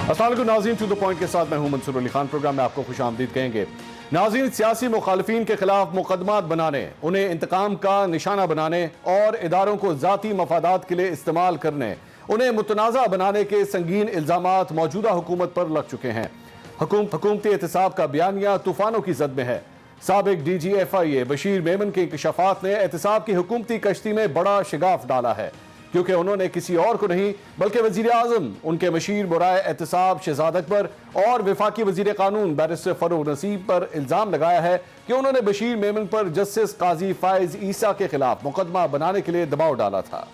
अस्सलाम वालेकुम नाज़रीन, टू द पॉइंट के साथ मैं हूं मंसूर अली खान। प्रोग्राम में आपको खुश आमदीद कहेंगे। नाज़रीन, सियासी मुखालिफिन के खिलाफ मुकदमात बनाने, उन्हें इंतकाम का निशाना बनाने और इदारों को ज़ाती मफादात के लिए इस्तेमाल करने, उन्हें मुतनाज़ा बनाने के संगीन इल्ज़ामात मौजूदा हुकूमत पर लग चुके हैं। हुकूमती एहतसाब का बयानिया तूफानों की जद में है। साबिक DG FIA बशीर मेमन के इंकशाफात ने एहतसाब की हुकूमती कश्ती में बड़ा शिगाफ डाला है, क्योंकि उन्होंने किसी और को नहीं बल्कि वज़ीर आज़म, उनके मशीर बुराए एहतसाब शहजाद अकबर और वफाकी वज़ीर कानून बैरिस्टर फरूक नसीब पर इल्ज़ाम लगाया है कि उन्होंने बशीर मेमन पर जस्टिस काजी फाइज ईसा के खिलाफ मुकदमा बनाने के लिए दबाव डाला था।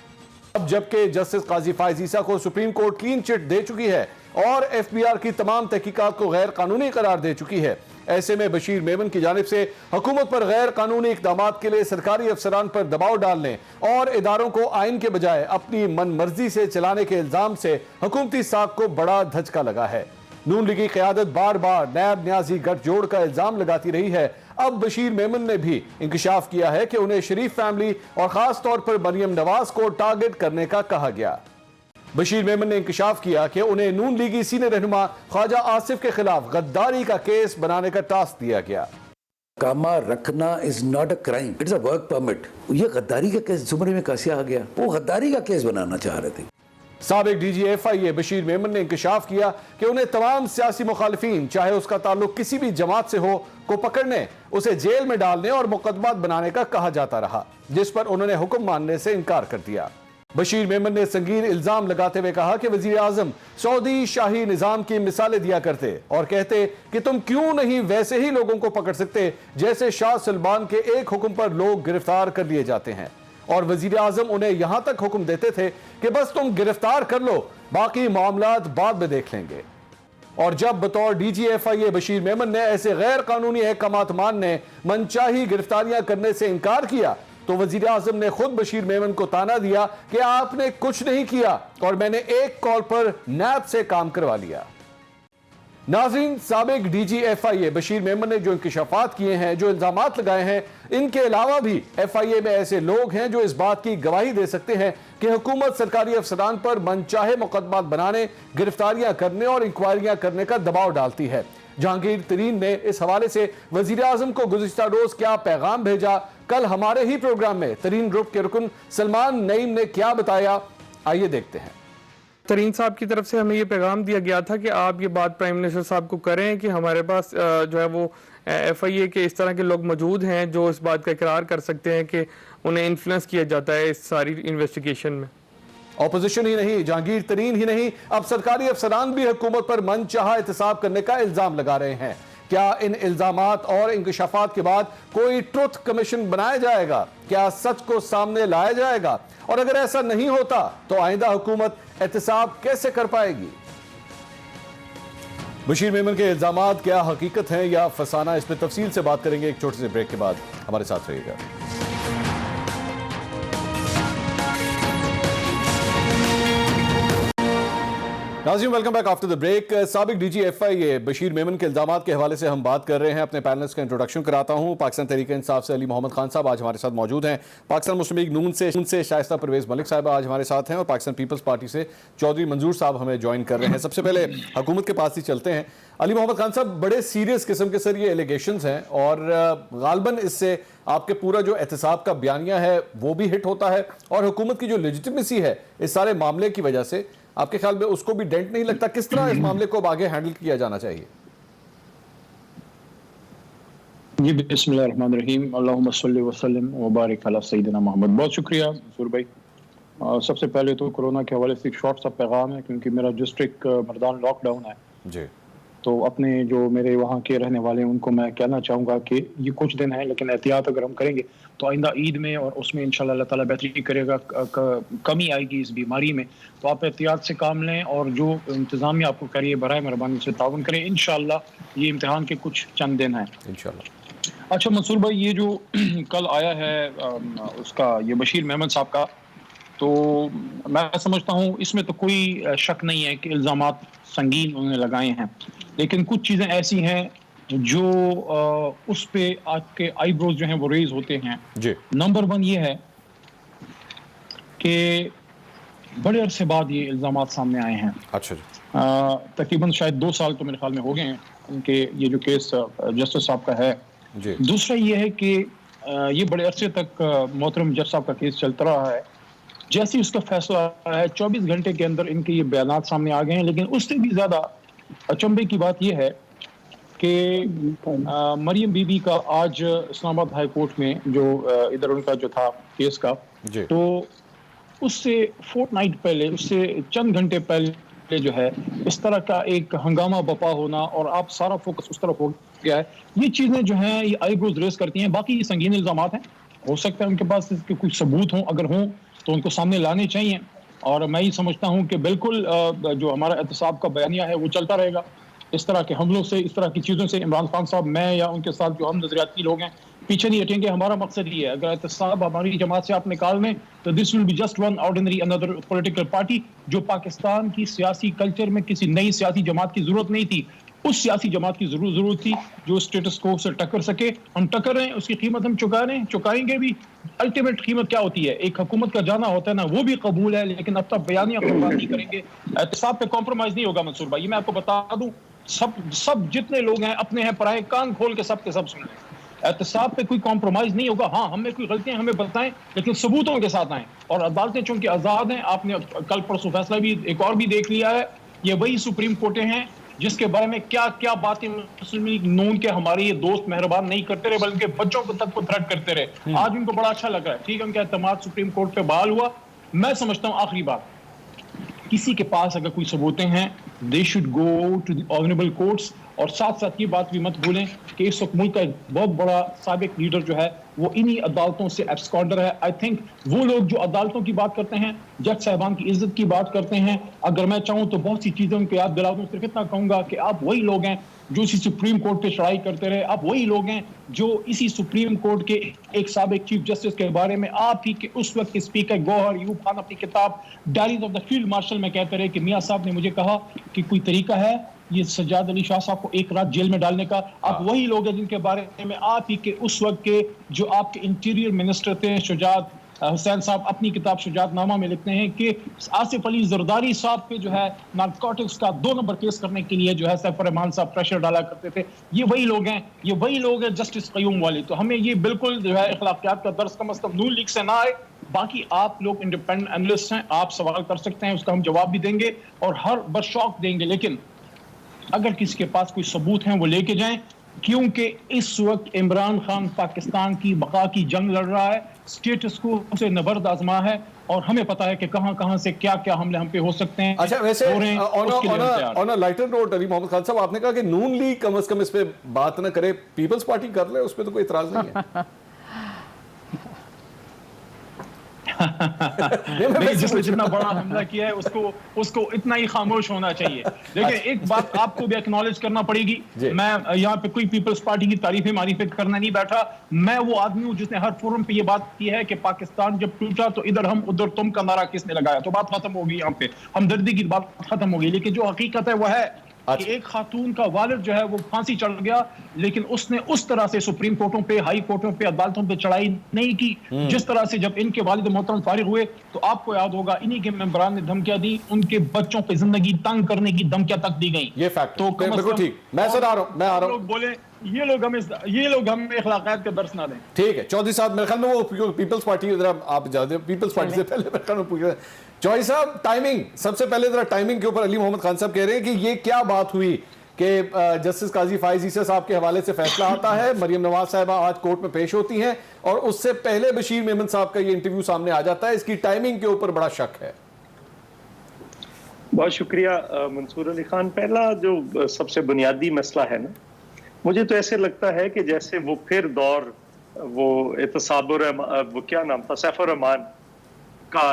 अब जबकि जस्टिस काजी फाइज ईसा को सुप्रीम कोर्ट क्लीन चिट दे चुकी है और FBR की तमाम तहकीकात को गैर कानूनी करार दे चुकी है, ऐसे में बशीर मेमन की जानिब से हुकूमत पर गैर कानूनी इक़दामात के लिए सरकारी अफसरान पर दबाव डालने और इदारों को आइन के बजाय अपनी मन मर्जी से चलाने के इल्ज़ाम से हुकूमती साख को बड़ा धचका लगा है। नून लीगी क़यादत बार बार नैब न्याजी गठजोड़ का इल्ज़ाम लगाती रही है। अब बशीर मेमन ने भी इंकशाफ किया है कि उन्हें शरीफ फैमिली और ख़ास तौर पर मरियम नवाज को टारगेट करने का कहा गया। बशीर मेमन ने इंकशाफ किया कि उन्हें नून लीगी सीनियर रहनुमा ख्वाजा आसिफ के खिलाफ गद्दारी का केस बनाने का टास्क दिया गया। कामा रखना is not a crime, it's a work permit. ये गद्दारी का केस जुमरे में कैसे आ गया? वो गद्दारी का केस बनाना चाह रहे थे। साबिक DG FIA बशीर मेमन ने इंकशाफ किया कि उन्हें तमाम सियासी मुखालिफिन, चाहे उसका ताल्लुक किसी भी जमात से हो, को पकड़ने, उसे जेल में डालने और मुकदमात बनाने का कहा जाता रहा, जिस पर उन्होंने हुक्म मानने से इनकार कर दिया। बशीर मेमन ने संगीन इल्जाम लगाते हुए कहा कि वजीर आजम सऊदी शाही निजाम की मिसालें दिया करते और कहते कि तुम क्यों नहीं वैसे ही लोगों को पकड़ सकते जैसे शाह सलमान के एक हुक्म पर लोग गिरफ्तार कर लिए जाते हैं, और वजीर आजम उन्हें यहां तक हुक्म देते थे कि बस तुम गिरफ्तार कर लो, बाकी मामलात बाद में देख लेंगे। और जब बतौर DG FIA बशीर मेमन ने ऐसे गैर कानूनी अहकामात मानने, मनचाही गिरफ्तारियां करने से इनकार किया, तो वजीर आजम ने खुद बशीर मेमन को ताना दिया कि आपने कुछ नहीं किया और मैंने एक कॉल पर नैब से काम करवा लिया। नाज़रीन, साबिक DG FIA बशीर मेमन ने जो इंकशाफात किए हैं, जो इल्जामात लगाए हैं, इनके अलावा भी FIA में ऐसे लोग हैं जो इस बात की गवाही दे सकते हैं कि हुकूमत सरकारी अफसरान पर मनचाहे मुकदमात बनाने, गिरफ्तारियां करने और इंक्वायरियां करने का दबाव डालती है। जहांगीर तरीन ने इस हवाले से वजीर आजम को गुज़िश्ता रोज क्या पैगाम भेजा, कल हमारे ही प्रोग्राम में तरीन ग्रुप के रुकन सलमान नईम ने क्या बताया, आइए देखते हैं। तरीन साहब की तरफ से हमें ये पैगाम दिया गया था कि आप ये बात प्राइम मिनिस्टर साहब को करें कि हमारे पास जो है वो FIA के इस तरह के लोग मौजूद हैं जो इस बात का इकरार कर सकते हैं कि उन्हें इन्फ्लुएंस किया जाता है इस सारी इन्वेस्टिगेशन में। ऑपोजिशन ही नहीं, जहांगीर तरीन ही नहीं, अब सरकारी अफसरान भी हुकूमत पर मनचाहा एहतसाब करने का इल्जाम लगा रहे हैं। क्या इन इल्जामात और इंकशाफात के बाद कोई ट्रुथ कमीशन बनाया जाएगा? क्या सच को सामने लाया जाएगा? और अगर ऐसा नहीं होता तो आइंदा हुकूमत एहतसाब कैसे कर पाएगी? बशीर मेमन के इल्जामात क्या हकीकत हैं या फसाना, इस पर तफसील से बात करेंगे एक छोटे से ब्रेक के बाद। हमारे साथ रहिएगा। नाज़रीन, welcome back after the break. साबिक DG FIA बशीर मेमन के इल्जामात के हवाले से हम बात कर रहे हैं। अपने पैनलिस्ट का इंट्रोडक्शन कराता हूं। पाकिस्तान तहरीक इंसाफ से अली मोहम्मद खान साहब आज हमारे साथ मौजूद हैं। पाकिस्तान मुस्लिम लीग नून से शाइस्ता परवेज मलिक साहब आज हमारे साथ हैं, और पाकिस्तान पीपल्स पार्टी से चौधरी मंजूर साहब हमें ज्वाइन कर रहे हैं। सबसे पहले हुकूमत के पास ही चलते हैं। अली मोहम्मद खान साहब, बड़े सीरियस किस्म के सर ये एलिगेशंस हैं और गालबन इससे आपके पूरा जो एहतसाब का बयानिया है वो भी हिट होता है, और हुकूमत की जो लेजिटिमेसी है इस सारे मामले की वजह से आपके ख्याल में उसको भी डेंट नहीं लगता? किस तरह इस मामले को अब आगे हैंडल किया जाना चाहिए? जी, बिस्मिल्लाहिर्रहमानिर्रहीम, अल्लाहुम्मा सल्लि व सल्लिम व बारिक अला सय्यिदिना मोहम्मद। बहुत शुक्रिया मंसूर भाई। सबसे पहले तो कोरोना के हवाले से एक शॉर्ट सा पैगाम है, क्योंकि मेरा डिस्ट्रिक्ट मर्दान लॉकडाउन है जी, तो अपने जो मेरे वहाँ के रहने वाले हैं उनको मैं कहना चाहूँगा कि ये कुछ दिन है, लेकिन एहतियात अगर हम करेंगे तो आइंदा ईद में और उसमें इंशाल्लाह अल्लाह ताला बेहतरी करेगा, कमी आएगी इस बीमारी में। तो आप एहतियात से काम लें और जो इंतज़ामिया आपको करिए बराए मेहरबानी से ताउन करें। इंशाल्लाह ये इम्तिहान के कुछ चंद दिन हैं इंशाल्लाह। अच्छा मंसूर भाई, ये जो कल आया है उसका ये बशीर मेमन साहब का, तो मैं समझता हूँ इसमें तो कोई शक नहीं है कि इल्ज़ामात संगीन उन्होंने लगाए हैं, लेकिन कुछ चीज़ें ऐसी हैं जो उस पे आपके आईब्रोज जो हैं वो रेज होते हैं जी। नंबर 1 ये है कि बड़े अरसे बाद ये इल्ज़ामात सामने आए हैं। अच्छा जी, तकरीबन शायद 2 साल तो मेरे ख्याल में हो गए हैं उनके ये जो केस जस्टिस साहब का है। जी दूसरा ये है कि ये बड़े अरसे तक मोहतरम जज साहब का केस चलता रहा है। जैसे ही उसका फैसला आया है 24 घंटे के अंदर इनके ये बयानात सामने आ गए हैं। लेकिन उससे भी ज़्यादा अचंभे की बात यह है कि मरियम बीबी का आज इस्लामाबाद हाई कोर्ट में जो इधर उनका जो था केस का, जी तो उससे फोर्टनाइट पहले, उससे चंद घंटे पहले जो है इस तरह का एक हंगामा बपा होना और आप सारा फोकस उस तरफ हो गया है, ये चीज़ें जो हैं ये आईब्रोज रेस करती हैं। बाकी ये संगीन इल्ज़ामात हैं, हो सकता है उनके पास इसके कुछ सबूत हों, अगर हों तो उनको सामने लाने चाहिए। और मैं ये समझता हूँ कि बिल्कुल जो हमारा एहतसाब का बयानिया है वो चलता रहेगा। इस तरह के हमलों से, इस तरह की चीज़ों से इमरान खान साहब, मैं या उनके साथ जो हम नजरियाती लोग हैं पीछे नहीं हटेंगे। हमारा मकसद ये है, अगर एहतसाब हमारी जमात से आप निकाल लें तो this will be just one ordinary another political party, जो पाकिस्तान की सियासी कल्चर में किसी नई सियासी जमात की जरूरत नहीं थी, उस सियासी जमात की जरूरत थी जो स्टेटस को से टक्कर सके। हम टक्कर रहे हैं, उसकी कीमत हम चुका रहे हैं, चुकाएंगे भी। अल्टीमेट कीमत क्या होती है? एक हुकूमत का जाना होता है ना, वो भी कबूल है, लेकिन अब तक बयानिया पर बात नहीं करेंगे। एहतसाब पे कॉम्प्रोमाइज नहीं होगा मंसूर भाई, ये मैं आपको बता दूं। सब जितने लोग हैं अपने हैं पराए, कान खोल के सब सुन लें। एहतसाब पे कोई कॉम्प्रोमाइज नहीं होगा। हाँ, हमें कोई गलतियां हमें बताएं, लेकिन सबूतों के साथ आएं। और अदालतें चूंकि आज़ाद हैं, आपने कल परसों फैसला भी एक और भी देख लिया है, ये वही सुप्रीम कोर्टें हैं जिसके बारे में क्या क्या बातें मुस्लिम लीग नून के हमारे ये दोस्त मेहरबान नहीं करते रहे, बल्कि बच्चों को तक को थ्रेट करते रहे। आज उनको बड़ा अच्छा लग रहा है, ठीक है, उनका एतमाद सुप्रीम कोर्ट पे बहाल हुआ। मैं समझता हूँ आखिरी बात, किसी के पास अगर कोई सबूतें हैं, they should go to the honourable courts. और साथ साथ ये बात भी मत भूलें कि इस वक्त मुल्क का एक बहुत बड़ा साबिक लीडर जो है वो इन्हीं अदालतों से एब्सकॉन्डर है। आई थिंक वो लोग जो अदालतों की बात करते हैं, जज साहबान की इज्जत की बात करते हैं, अगर मैं चाहूँ तो बहुत सी चीज़ें उनको याद दिला दूँ। सिर्फ इतना कहूँगा कि आप वही लोग हैं जो इसी सुप्रीम कोर्ट पे चढ़ाई करते रहे, आप वही लोग हैं जो इसी सुप्रीम कोर्ट के एक साबिक चीफ जस्टिस के बारे में आप ही के उस वक्त के स्पीकर गौहर यूब खान अपनी किताब diaries of the field marshal में कहते रहे कि मियां साहब ने मुझे कहा कि कोई तरीका है ये सज्जाद अली शाह साहब को एक रात जेल में डालने का। आप वही लोग हैं जिनके बारे में आप ही के उस वक्त के जो आपके इंटीरियर मिनिस्टर थे शुजात हुसैन साहब अपनी किताब शुजात नामा में लिखते हैं कि आसिफ अली जरदारी साहब पे जो है नारकोटिक्स का 2 नंबर केस करने के लिए जो है सैफ रहमान साहब प्रेशर डाला करते थे। ये वही लोग हैं, ये वही लोग हैं जस्टिस क़य्यूम वाले। तो हमें ये बिल्कुल जो है अखलाकियात का दर्स कम अज़ कम नून लीग से ना आए। बाकी आप लोग इंडिपेंडेंट एनालिस्ट हैं, आप सवाल कर सकते हैं, उसका हम जवाब भी देंगे और हर बशौक देंगे। लेकिन अगर किसी के पास कोई सबूत हैं वो लेके जाएं, क्योंकि इस वक्त इमरान खान पाकिस्तान की बका की जंग लड़ रहा है, स्टेटस को से नबर्द आजमा है और हमें पता है कि कहां से क्या क्या हमले हम पे हो सकते हैं। अच्छा, वैसे on a lighter note Ali Mohammad Khan sahab, आपने कहा कि नून लीग कम से कम इस पे बात न करे, पीपल्स पार्टी कर ले, उस पे तो कोई इतराज नहीं है। नहीं, जिसने जितना बड़ा हमला किया है उसको इतना ही खामोश होना चाहिए। देखिए, एक बात आपको भी एक्नॉलेज करना पड़ेगी, मैं यहाँ पे कोई पीपल्स पार्टी की तारीफें मारीफें करना नहीं बैठा। मैं वो आदमी हूँ जिसने हर फोरम पे ये बात की है कि पाकिस्तान जब टूटा तो इधर हम उधर तुम का नारा किसने लगाया, तो बात खत्म होगी, यहाँ पे हमदर्दी की बात खत्म होगी। लेकिन जो हकीकत है वो है कि एक खातून का वालिद जो है वो फांसी चढ़ गया, लेकिन उसने उस तरह से सुप्रीम कोर्टों पे, हाई कोर्टों पे, अदालतों पे चढ़ाई नहीं की जिस तरह से जब इनके वालिद मोहतरम फारिग हुए तो आपको याद होगा इन्हीं के मेंबरान ने धमकियां दी, उनके बच्चों पे जिंदगी तंग करने की धमकियां तक दी गई। ये फैक्ट तो बिल्कुल ठीक। मैं सर आ रहा हूं, बोले ये लोग हमें अखलाकियात का दर्स ना दें। ठीक है चौधरी साहब, मेरे ख्याल में वो पीपल्स पार्टी, आप जाते पीपल्स पार्टी से पहले मेरे ख्याल में चौधरी साहब टाइमिंग, सबसे पहले जरा टाइमिंग के ऊपर अली मोहम्मद खान साहब कह रहे हैं कि ये क्या बात हुई कि जस्टिस काजी फाइज ईसा साहब के हवाले से फैसला आता है, मरियम नवाज साहिबा आज कोर्ट में पेश होती हैं और उससे पहले बशीर मेमन साहब का ये इंटरव्यू सामने आ जाता है। इसकी टाइमिंग के ऊपर बड़ा शक है। बहुत शुक्रिया मंसूर अली खान। पहला जो सबसे बुनियादी मसला है ना, मुझे तो ऐसे लगता है कि जैसे वो फिर दौर वो वो क्या नाम था, सैफ रहमान का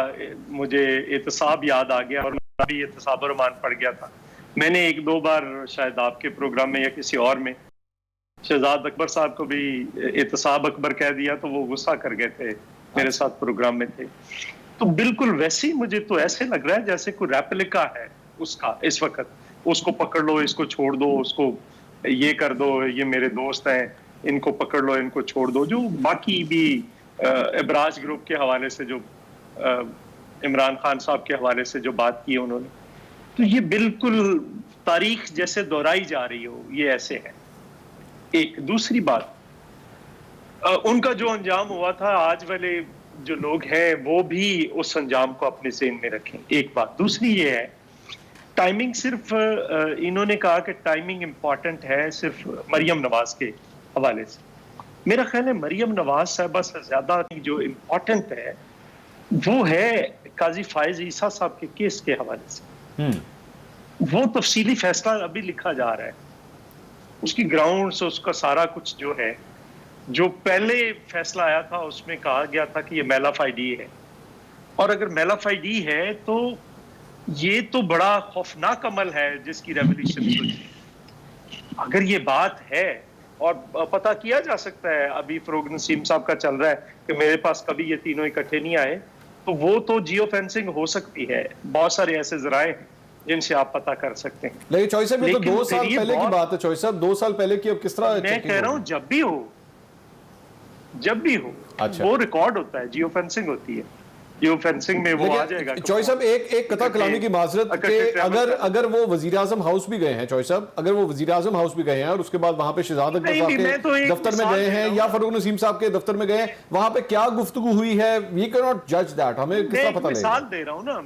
मुझे एहतसाब याद आ गया और भी एहतसाब रहमान पढ़ गया था। मैंने 1-2 बार शायद आपके प्रोग्राम में या किसी और में शहजाद अकबर साहब को भी एहतसाब अकबर कह दिया तो वो गुस्सा कर गए थे, मेरे साथ प्रोग्राम में थे। तो बिल्कुल वैसे ही मुझे तो ऐसे लग रहा है जैसे कोई रेप्लिका है उसका इस वक्त, उसको पकड़ लो, इसको छोड़ दो, उसको ये कर दो, ये मेरे दोस्त हैं, इनको पकड़ लो, इनको छोड़ दो। जो बाकी भी इब्राज ग्रुप के हवाले से जो عمران خان صاحب کے حوالے سے جو بات کی انہوں نے, تو یہ بالکل تاریخ جیسے دہرائی جا رہی ہو, یہ ایسے ہے. ایک دوسری بات, ان کا جو انجام ہوا تھا, آج والے جو لوگ ہیں وہ بھی اس انجام کو اپنے ذہن میں رکھیں. ایک بات. دوسری یہ ہے ٹائمنگ, صرف انہوں نے کہا کہ ٹائمنگ امپورٹنٹ ہے صرف مریم نواز کے حوالے سے. میرا خیال ہے مریم نواز صاحبہ سے زیادہ جو امپورٹنٹ ہے وہ ہے قاضی فائز عیسیٰ صاحب کے کیس کے حوالے سے. وہ تفصیلی فیصلہ ابھی لکھا جا رہا ہے, اس کی گراؤنڈز, اس کا سارا کچھ جو ہے. جو پہلے فیصلہ آیا تھا اس میں کہا گیا تھا کہ یہ میل آف آئی ڈی ہے, اور اگر میل آف آئی ڈی ہے تو یہ تو بڑا خوفناک عمل ہے جس کی ریولیوشن ہوئی. اگر یہ بات ہے, اور پتہ کیا جا سکتا ہے, ابھی فروغ نسیم صاحب کا چل رہا ہے کہ میرے پاس کبھی یہ تینوں اکٹھے نہیں آئے, تو وہ تو جیو فینسنگ ہو سکتی ہے. بہت سارے ایسے ذرائع ہیں جن سے آپ پتہ کر سکتے ہیں. لیکن چوہی صاحب یہ تو 2 سال پہلے کی بات ہے. چوہی صاحب 2 سال پہلے کی اب کس طرح میں کہہ رہا ہوں جب بھی ہو وہ ریکارڈ ہوتا ہے, جیو فینسنگ ہوتی ہے, جیو فینسنگ میں وہ آ جائے گا. چوہی صاحب ایک قطع کلامی کی معذرت کہ اگر وہ وزیر اعظم ہاؤس بھی گئے ہیں, چوہی صاحب اگر وہ وزیر اعظم ہاؤس بھی گئے ہیں اور اس کے بعد وہاں پہ شہزاد اکبر صاحب کے دفتر میں گئے ہیں یا فروغ نسیم صاحب کے دفتر میں گئے ہیں, وہاں پہ کیا گفتگو ہوئی ہے, وی کین ناٹ جج دیٹ. ہمیں کس طرح پتہ لگے؟ مثال دے رہا ہوں نا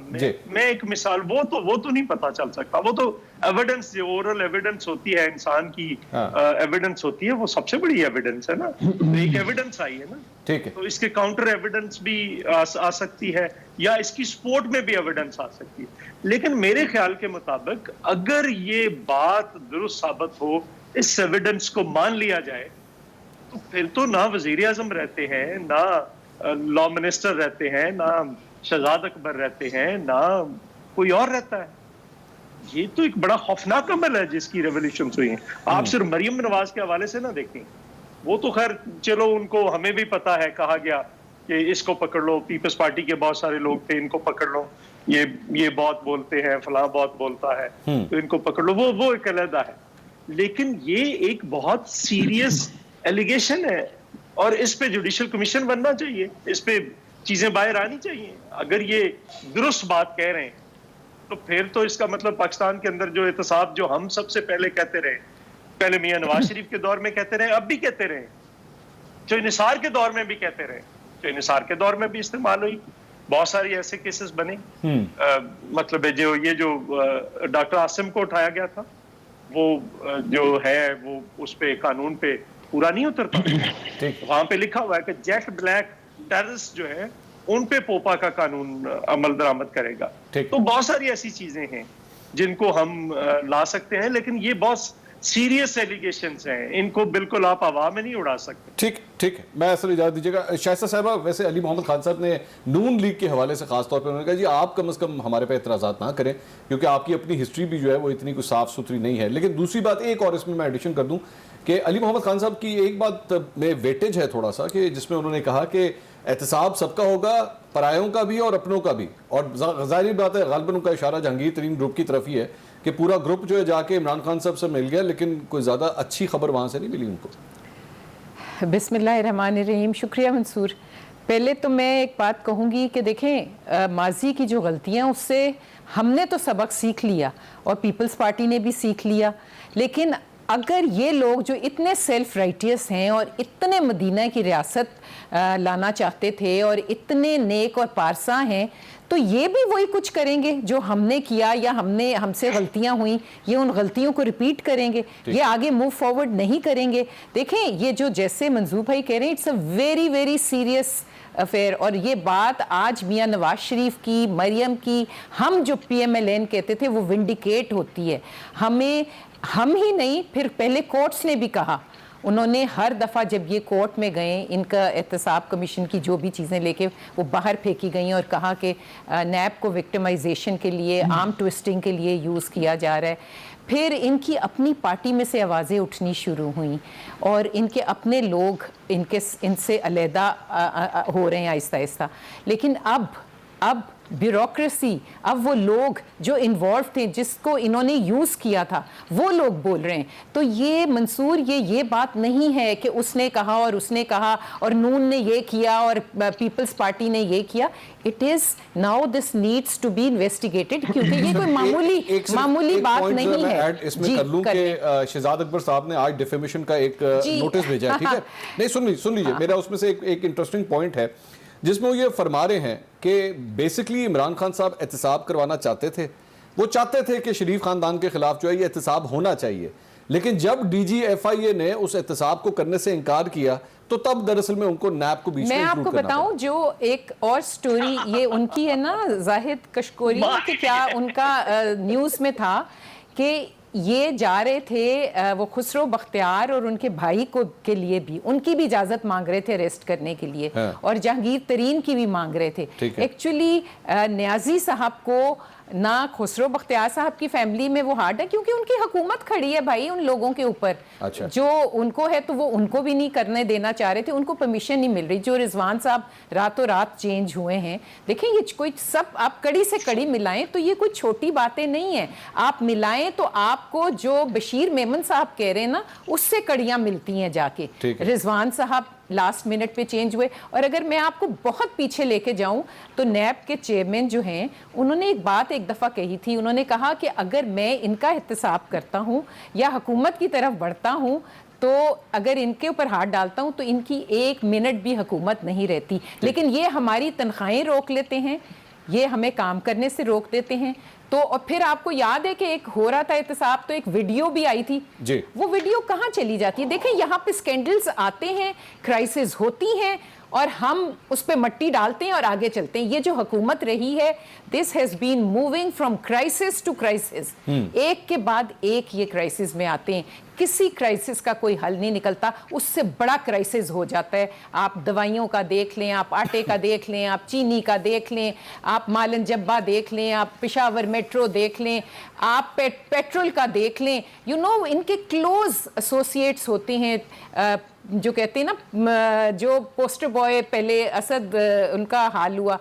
میں, ایک مثال. وہ تو نہیں پتہ چل سکتا. وہ تو ایویڈنس, جو اورل ایویڈنس ہوتی ہے, انسان کی ایویڈنس ہوتی ہے, وہ سب سے بڑی ایویڈنس ہے نا. ایک ایویڈنس آئی ہے نا, ٹھیک ہے, تو اس کے کاؤنٹر ایویڈنس بھی آ سکتی ہے, یا اس کی سپورٹ میں بھی ایویڈنس آ سکتی ہے. لیکن میرے خیال کے مطابق اگر یہ بات درست ثابت ہو, اس ایویڈنس کو مان لیا جائے, تو پھر تو نہ وزیر اعظم رہتے ہیں, نہ لا منسٹر رہتے ہیں, نہ شہزاد اکبر رہتے ہیں, نہ کوئی اور رہتا ہے. یہ تو ایک بڑا خوفناک عمل ہے جس کی ریولیوشنز ہوئی ہیں. آپ صرف مریم نواز کے حوالے سے نہ دیکھیں, وہ تو خیر چلو ان کو ہمیں بھی پتا ہے, کہا گیا کہ اس کو پکڑ لو, پیپلز پارٹی کے بہت سارے لوگ تھے, ان کو پکڑ لو, یہ بہت بولتے ہیں, فلاں بہت بولتا ہے, تو ان کو پکڑ لو. وہ ایک علیحدہ ہے. لیکن یہ ایک بہت سیریس ایلیگیشن ہے, اور اس پہ جوڈیشل کمیشن بننا چاہیے, اس پہ چیزیں باہر آنی چاہیے. اگر یہ درست بات کہہ رہے ہیں تو پھر تو اس کا مطلب پاکستان کے اندر جو احتساب جو ہم سب سے پہلے کہتے رہے, پہلے میاں نواز شریف کے دور میں کہتے رہے, اب بھی کہتے رہے, چوہی نثار کے دور میں بھی کہتے رہے, چوہی نثار کے دور میں بھی استعمال ہوئی. بہت ساری ایسے کیسز بنے. مطلب یہ جو ڈاکٹر عاصم کو اٹھایا گیا تھا, وہ جو ہے وہ اس پہ قانون پہ پورا نہیں اترتا. وہاں پہ لکھا ہوا ہے کہ جیٹ بلیک ٹیررسٹ جو ہے ان پہ پوپا کا قانون عمل درآمد کرے گا. تو بہت ساری ایسی چیزیں ہیں جن کو ہم لا سکتے ہیں, لیکن یہ بہت سیریس ایلیگیشنز ہیں, ان کو بالکل آپ ہوا میں نہیں اڑا سکتے. ٹھیک ہے, میں اصل اجازت دیجیے گا. شائستہ صاحبہ, ویسے علی محمد خان صاحب نے نون لیگ کے حوالے سے خاص طور پہ انہوں نے کہا جی آپ کم از کم ہمارے پہ اعتراضات نہ کریں, کیونکہ آپ کی اپنی ہسٹری بھی جو ہے وہ اتنی کوئی صاف ستھری نہیں ہے. لیکن دوسری بات ایک اور اس میں ایڈیشن کر دوں کہ علی محمد خان صاحب کی ایک بات میں ویٹیج ہے تھوڑا سا, کہ جس میں انہوں نے کہا کہ احتساب سب کا ہوگا, پرایوں کا بھی اور اپنوں کا بھی. اور ظاہری بات ہے غالباً ان کا اشارہ جہانگیر ترین گروپ کی طرف ہی ہے کہ پورا گروپ جو ہے جا کے عمران خان صاحب سے مل گیا, لیکن کوئی زیادہ اچھی خبر وہاں سے نہیں ملی ان کو. بسم اللہ الرحمن الرحیم. شکریہ منصور. پہلے تو میں ایک بات کہوں گی کہ دیکھیں ماضی کی جو غلطیاں اس سے ہم نے تو سبق سیکھ لیا اور پیپلز پارٹی نے بھی سیکھ لیا, لیکن اگر یہ لوگ جو اتنے سیلف رائٹیس ہیں اور اتنے مدینہ کی ریاست لانا چاہتے تھے اور اتنے نیک اور پارسا ہیں, تو یہ بھی وہی کچھ کریں گے جو ہم نے کیا یا ہم سے غلطیاں ہوئیں, یہ ان غلطیوں کو ریپیٹ کریں گے, یہ آگے موو فارورڈ نہیں کریں گے. دیکھیں یہ جو جیسے منظور بھائی کہہ رہے ہیں, it's a very very serious affair. اور یہ بات آج میاں نواز شریف کی, مریم کی, ہم جو پی ایم ایل این کہتے تھے وہ ونڈیکیٹ ہوتی ہے. ہم ہی نہیں, پھر پہلے کورٹس نے بھی کہا, انہوں نے ہر دفعہ جب یہ کورٹ میں گئے, ان کا احتساب کمیشن کی جو بھی چیزیں لے کے وہ باہر پھینکی گئیں اور کہا کہ نیب کو وکٹمائزیشن کے لیے, آرم ٹوسٹنگ کے لیے یوز کیا جا رہا ہے. پھر ان کی اپنی پارٹی میں سے آوازیں اٹھنی شروع ہوئیں اور ان کے اپنے لوگ ان سے علیحدہ ہو رہے ہیں آہستہ آہستہ. لیکن اب ब्यूरोक्रेसी, अब वो लोग जो इन्वॉल्व थे, जिसको इन्होंने यूज़ किया था, वो लोग बोल रहे हैं। तो ये मंसूर, ये बात नहीं है कि उसने कहा और उसने कहा और नून ने ये किया और पीपल्स पार्टी ने ये किया। It is now this needs to be investigated, क्योंकि ये कोई मामूली बात नहीं है। इसमें कर लूं कि शहजाद अकबर साहब ने आज डिफेमेशन का एक नोटिस भेजा है, ठीक है? नहीं, सुन लीजिए, मेरा उसमें से एक इंटरेस्टिंग पॉइंट है जिसमें वो ये फरमा रहे हैं कि बेसिकली इमरान खान साहब एहतसाब करवाना चाहते थे। वो चाहते थे कि शरीफ खानदान के खिलाफ जो है ये एहतसाब होना चाहिए, लेकिन जब DGFIA ने उस एहतसाब को करने से इनकार किया तो तब दरअसल में उनको नैब को बीच में मैं आपको बताऊं, जो एक और स्टोरी ये उनकी है ना, जाहिद कशकोरी, कि क्या उनका न्यूज़ में था कि ये जा रहे थे वो खुसरो बख्तियार और उनके भाई को के लिए भी, उनकी भी इजाज़त मांग रहे थे अरेस्ट करने के लिए, और जहांगीर तरीन की भी मांग रहे थे। एक्चुअली न्याजी साहब को ना खुसरो बख्तियार साहब की फैमिली में वो हार्ट है, क्योंकि उनकी हुकूमत खड़ी है भाई उन लोगों के ऊपर। अच्छा। जो उनको है तो वो उनको भी नहीं करने देना चाह रहे थे, उनको परमिशन नहीं मिल रही। जो रिजवान साहब रातों रात चेंज हुए हैं, देखें ये कोई सब आप कड़ी से कड़ी मिलाएं तो ये कोई छोटी बातें नहीं है। आप मिलाएं तो आपको जो बशीर मेमन साहब कह रहे हैं ना, उससे कड़ियां मिलती हैं जाके। रिजवान साहब लास्ट मिनट पे चेंज हुए। और अगर मैं आपको बहुत पीछे लेके जाऊं तो नैब के चेयरमैन जो हैं, उन्होंने एक बात एक दफ़ा कही थी। उन्होंने कहा कि अगर मैं इनका एहतसाब करता हूं या हुकूमत की तरफ बढ़ता हूं तो अगर इनके ऊपर हाथ डालता हूं तो इनकी एक मिनट भी हुकूमत नहीं रहती, लेकिन ये हमारी तनख्वाहें रोक लेते हैं, ये हमें काम करने से रोक देते हैं। तो और फिर आपको याद है कि एक हो रहा था एहतसाब, तो एक वीडियो भी आई थी जी। वो वीडियो कहाँ चली जाती है? देखें, यहाँ पे स्कैंडल्स आते हैं, क्राइसिस होती हैं और हम उस पे मट्टी डालते हैं और आगे चलते हैं। ये जो हुकूमत रही है, this has been moving from crisis to crisis, एक के बाद एक ये क्राइसिस में आते हैं। किसी क्राइसिस का कोई हल नहीं निकलता, उससे बड़ा क्राइसिस हो जाता है। आप दवाइयों का देख लें, आप आटे का देख लें, आप चीनी का देख लें, आप मालन जब्बा देख लें, आप पेशावर मेट्रो देख लें, आप पेट्रोल का देख लें। यू नो, इनके क्लोज एसोसिएट्स होते हैं, जो कहते हैं ना, जो पोस्टर बॉय पहले असद उनका हाल हुआ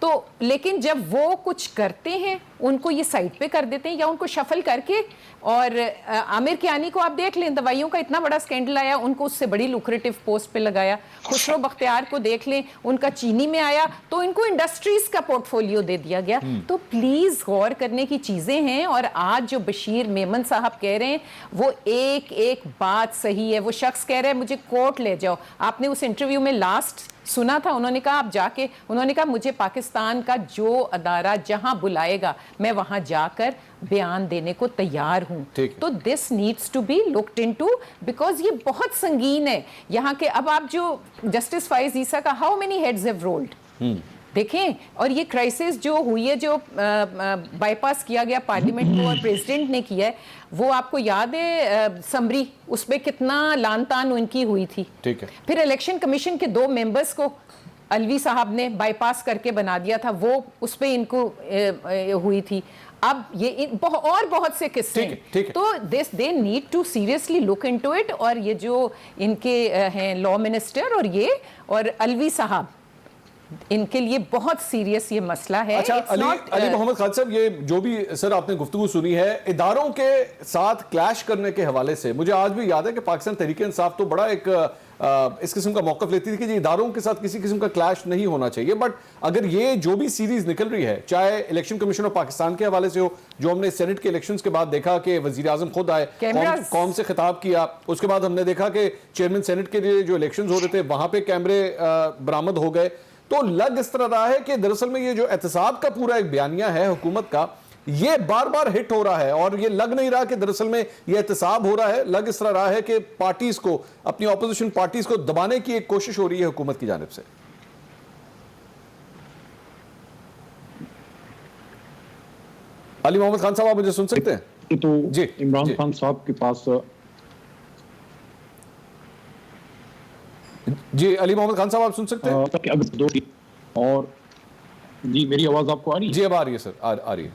तो, लेकिन जब वो कुछ करते हैं उनको ये साइड पे कर देते हैं या उनको शफल करके। और आमिर कियानी को आप देख लें, दवाइयों का इतना बड़ा स्कैंडल आया, उनको उससे बड़ी लुक्रेटिव पोस्ट पे लगाया। खुसरो बख्तियार को देख लें, उनका चीनी में आया तो इनको इंडस्ट्रीज का पोर्टफोलियो दे दिया गया। तो प्लीज गौर करने की चीजें हैं। और आज जो बशीर मेमन साहब कह रहे हैं वो एक एक बात सही है। वो शख्स कह रहे हैं मुझे कोर्ट ले जाओ। आपने उस इंटरव्यू में लास्ट सुना था, उन्होंने कहा आप जाके, उन्होंने कहा मुझे पाकिस्तान का जो अदारा जहां बुलाएगा मैं वहां जाकर बयान देने को तैयार हूं। तो this needs to be looked into, because ये बहुत संगीन है यहाँ के। अब आप जो जस्टिस फाइज ईसा का how many heads have rolled देखें, और ये क्राइसिस जो हुई है, जो बाईपास किया गया पार्लियामेंट को और प्रेसिडेंट ने किया है, वो आपको याद है समरी, उसमें कितना लान तान उनकी हुई थी। ठीक है। फिर इलेक्शन कमीशन के 2 मेंबर्स को अलवी साहब ने बाईपास करके बना दिया था, वो उस पर इनको हुई थी। अब ये और बहुत से किस्से हैं। तो they need to seriously look into it. और ये जो इनके हैं लॉ मिनिस्टर और ये और अलवी साहब, इनके लिए बहुत सीरियस ये मसला है। अच्छा, अली मोहम्मद खान साहब, ये जो भी सर आपने गुफ्तगू सुनी है इदारों के साथ क्लैश करने के हवाले से, मुझे आज भी याद है कि पाकिस्तान तहरीक इंसाफ तो बड़ा एक इस किस्म का मौकफ लेती थी कि इदारों के साथ किसी किस्म का क्लैश नहीं होना चाहिए। बट अगर ये जो भी सीरीज निकल रही है, चाहे इलेक्शन कमीशन ऑफ पाकिस्तान के हवाले से हो, जो हमने सेनेट के इलेक्शंस के बाद देखा कि वजीर आजम खुद आए, कौम से खिताब किया, उसके बाद हमने देखा कि चेयरमैन सेनेट के लिए जो इलेक्शन हो रहे थे वहां पर कैमरे बरामद हो गए। तो लग इस तरह रहा है कि दरअसल में ये जो एहतसाब का पूरा एक बयानिया है हुकूमत का, ये बार बार हिट हो रहा है। और ये लग नहीं रहा कि दरअसल में ये एहतसाब हो रहा है, लग इस तरह रहा है कि पार्टीज को, अपनी ऑपोजिशन पार्टीज को दबाने की एक कोशिश हो रही है हुकूमत की जानिब से। अली मोहम्मद खान साहब, आप मुझे सुन सकते हैं? तो जी, इमरान खान साहब के पास जी, अली मोहम्मद खान साहब आप सुन सकते हैं? और जी, मेरी आवाज आपको आ रही है? जी, अब आ रही है सर, आ रही है।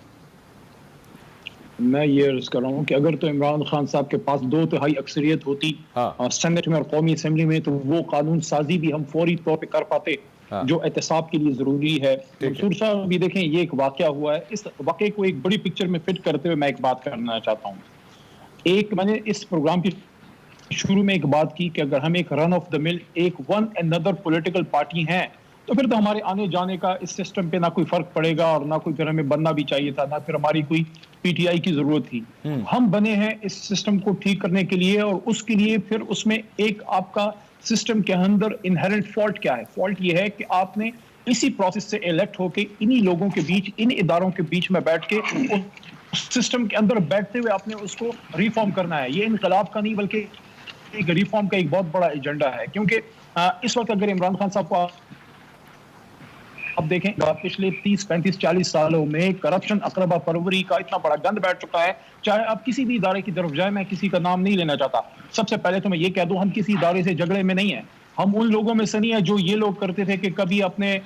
मैं ये अर्ज कर रहा हूँ कि अगर तो इमरान खान साहब के पास 2/3 अक्सरियत होती सेनेट में और कौमी असेंबली में, तो वो कानून साजी भी हम फौरी तौर पे कर पाते جو احتساب کے لیے ضروری ہے. منصور صاحب بھی دیکھیں یہ ایک واقعہ ہوا ہے, اس واقعے کو ایک بڑی پکچر میں فٹ کرتے ہوئے میں ایک بات کرنا چاہتا ہوں. میں نے اس پروگرام کی شروع میں ایک بات کی کہ اگر ہم ایک رن آف دا مل ایک ون اینڈر پولیٹیکل پارٹی ہیں تو پھر تو ہمارے آنے جانے کا اس سسٹم پہ نہ کوئی فرق پڑے گا, اور نہ کوئی پھر ہمیں بننا بھی چاہیے تھا, نہ پھر ہماری کوئی پی ٹی آئی کی ضرورت تھی. ہم بنے ہیں اس سسٹم کو ٹھیک کرنے کے لیے, اور اس کے لیے پھر اس میں ایک آپ کا سسٹم کے اندر انہیرنٹ فالٹ کیا ہے؟ فالٹ یہ ہے کہ آپ نے اسی پروسیس سے الیکٹ ہو کے انہی لوگوں کے بیچ, ان اداروں کے بیچ میں بیٹھ کے سسٹم کے اندر بیٹھتے ہوئے آپ نے اس کو ریفارم کرنا ہے. یہ انقلاب کا نہیں بلکہ ایک ریفارم کا ایک بہت بڑا ایجنڈا ہے. کیونکہ اس وقت اگر عمران خان صاحب کو اب دیکھیں پچھلے 30 35 40 سالوں میں کرپشن اقربا پروری کا اتنا بڑا گند بیٹھ چکا ہے, چاہے آپ کسی بھی ادارے کی طرف جائیں, میں کسی کا نام نہیں لینا چاہتا. سب سے پہلے تو میں یہ کہہ دوں ہم کسی ادارے سے جھگڑے میں نہیں ہیں. ہم ان لوگوں میں سے نہیں ہیں جو یہ لوگ کرتے تھے کہ کبھی اپنے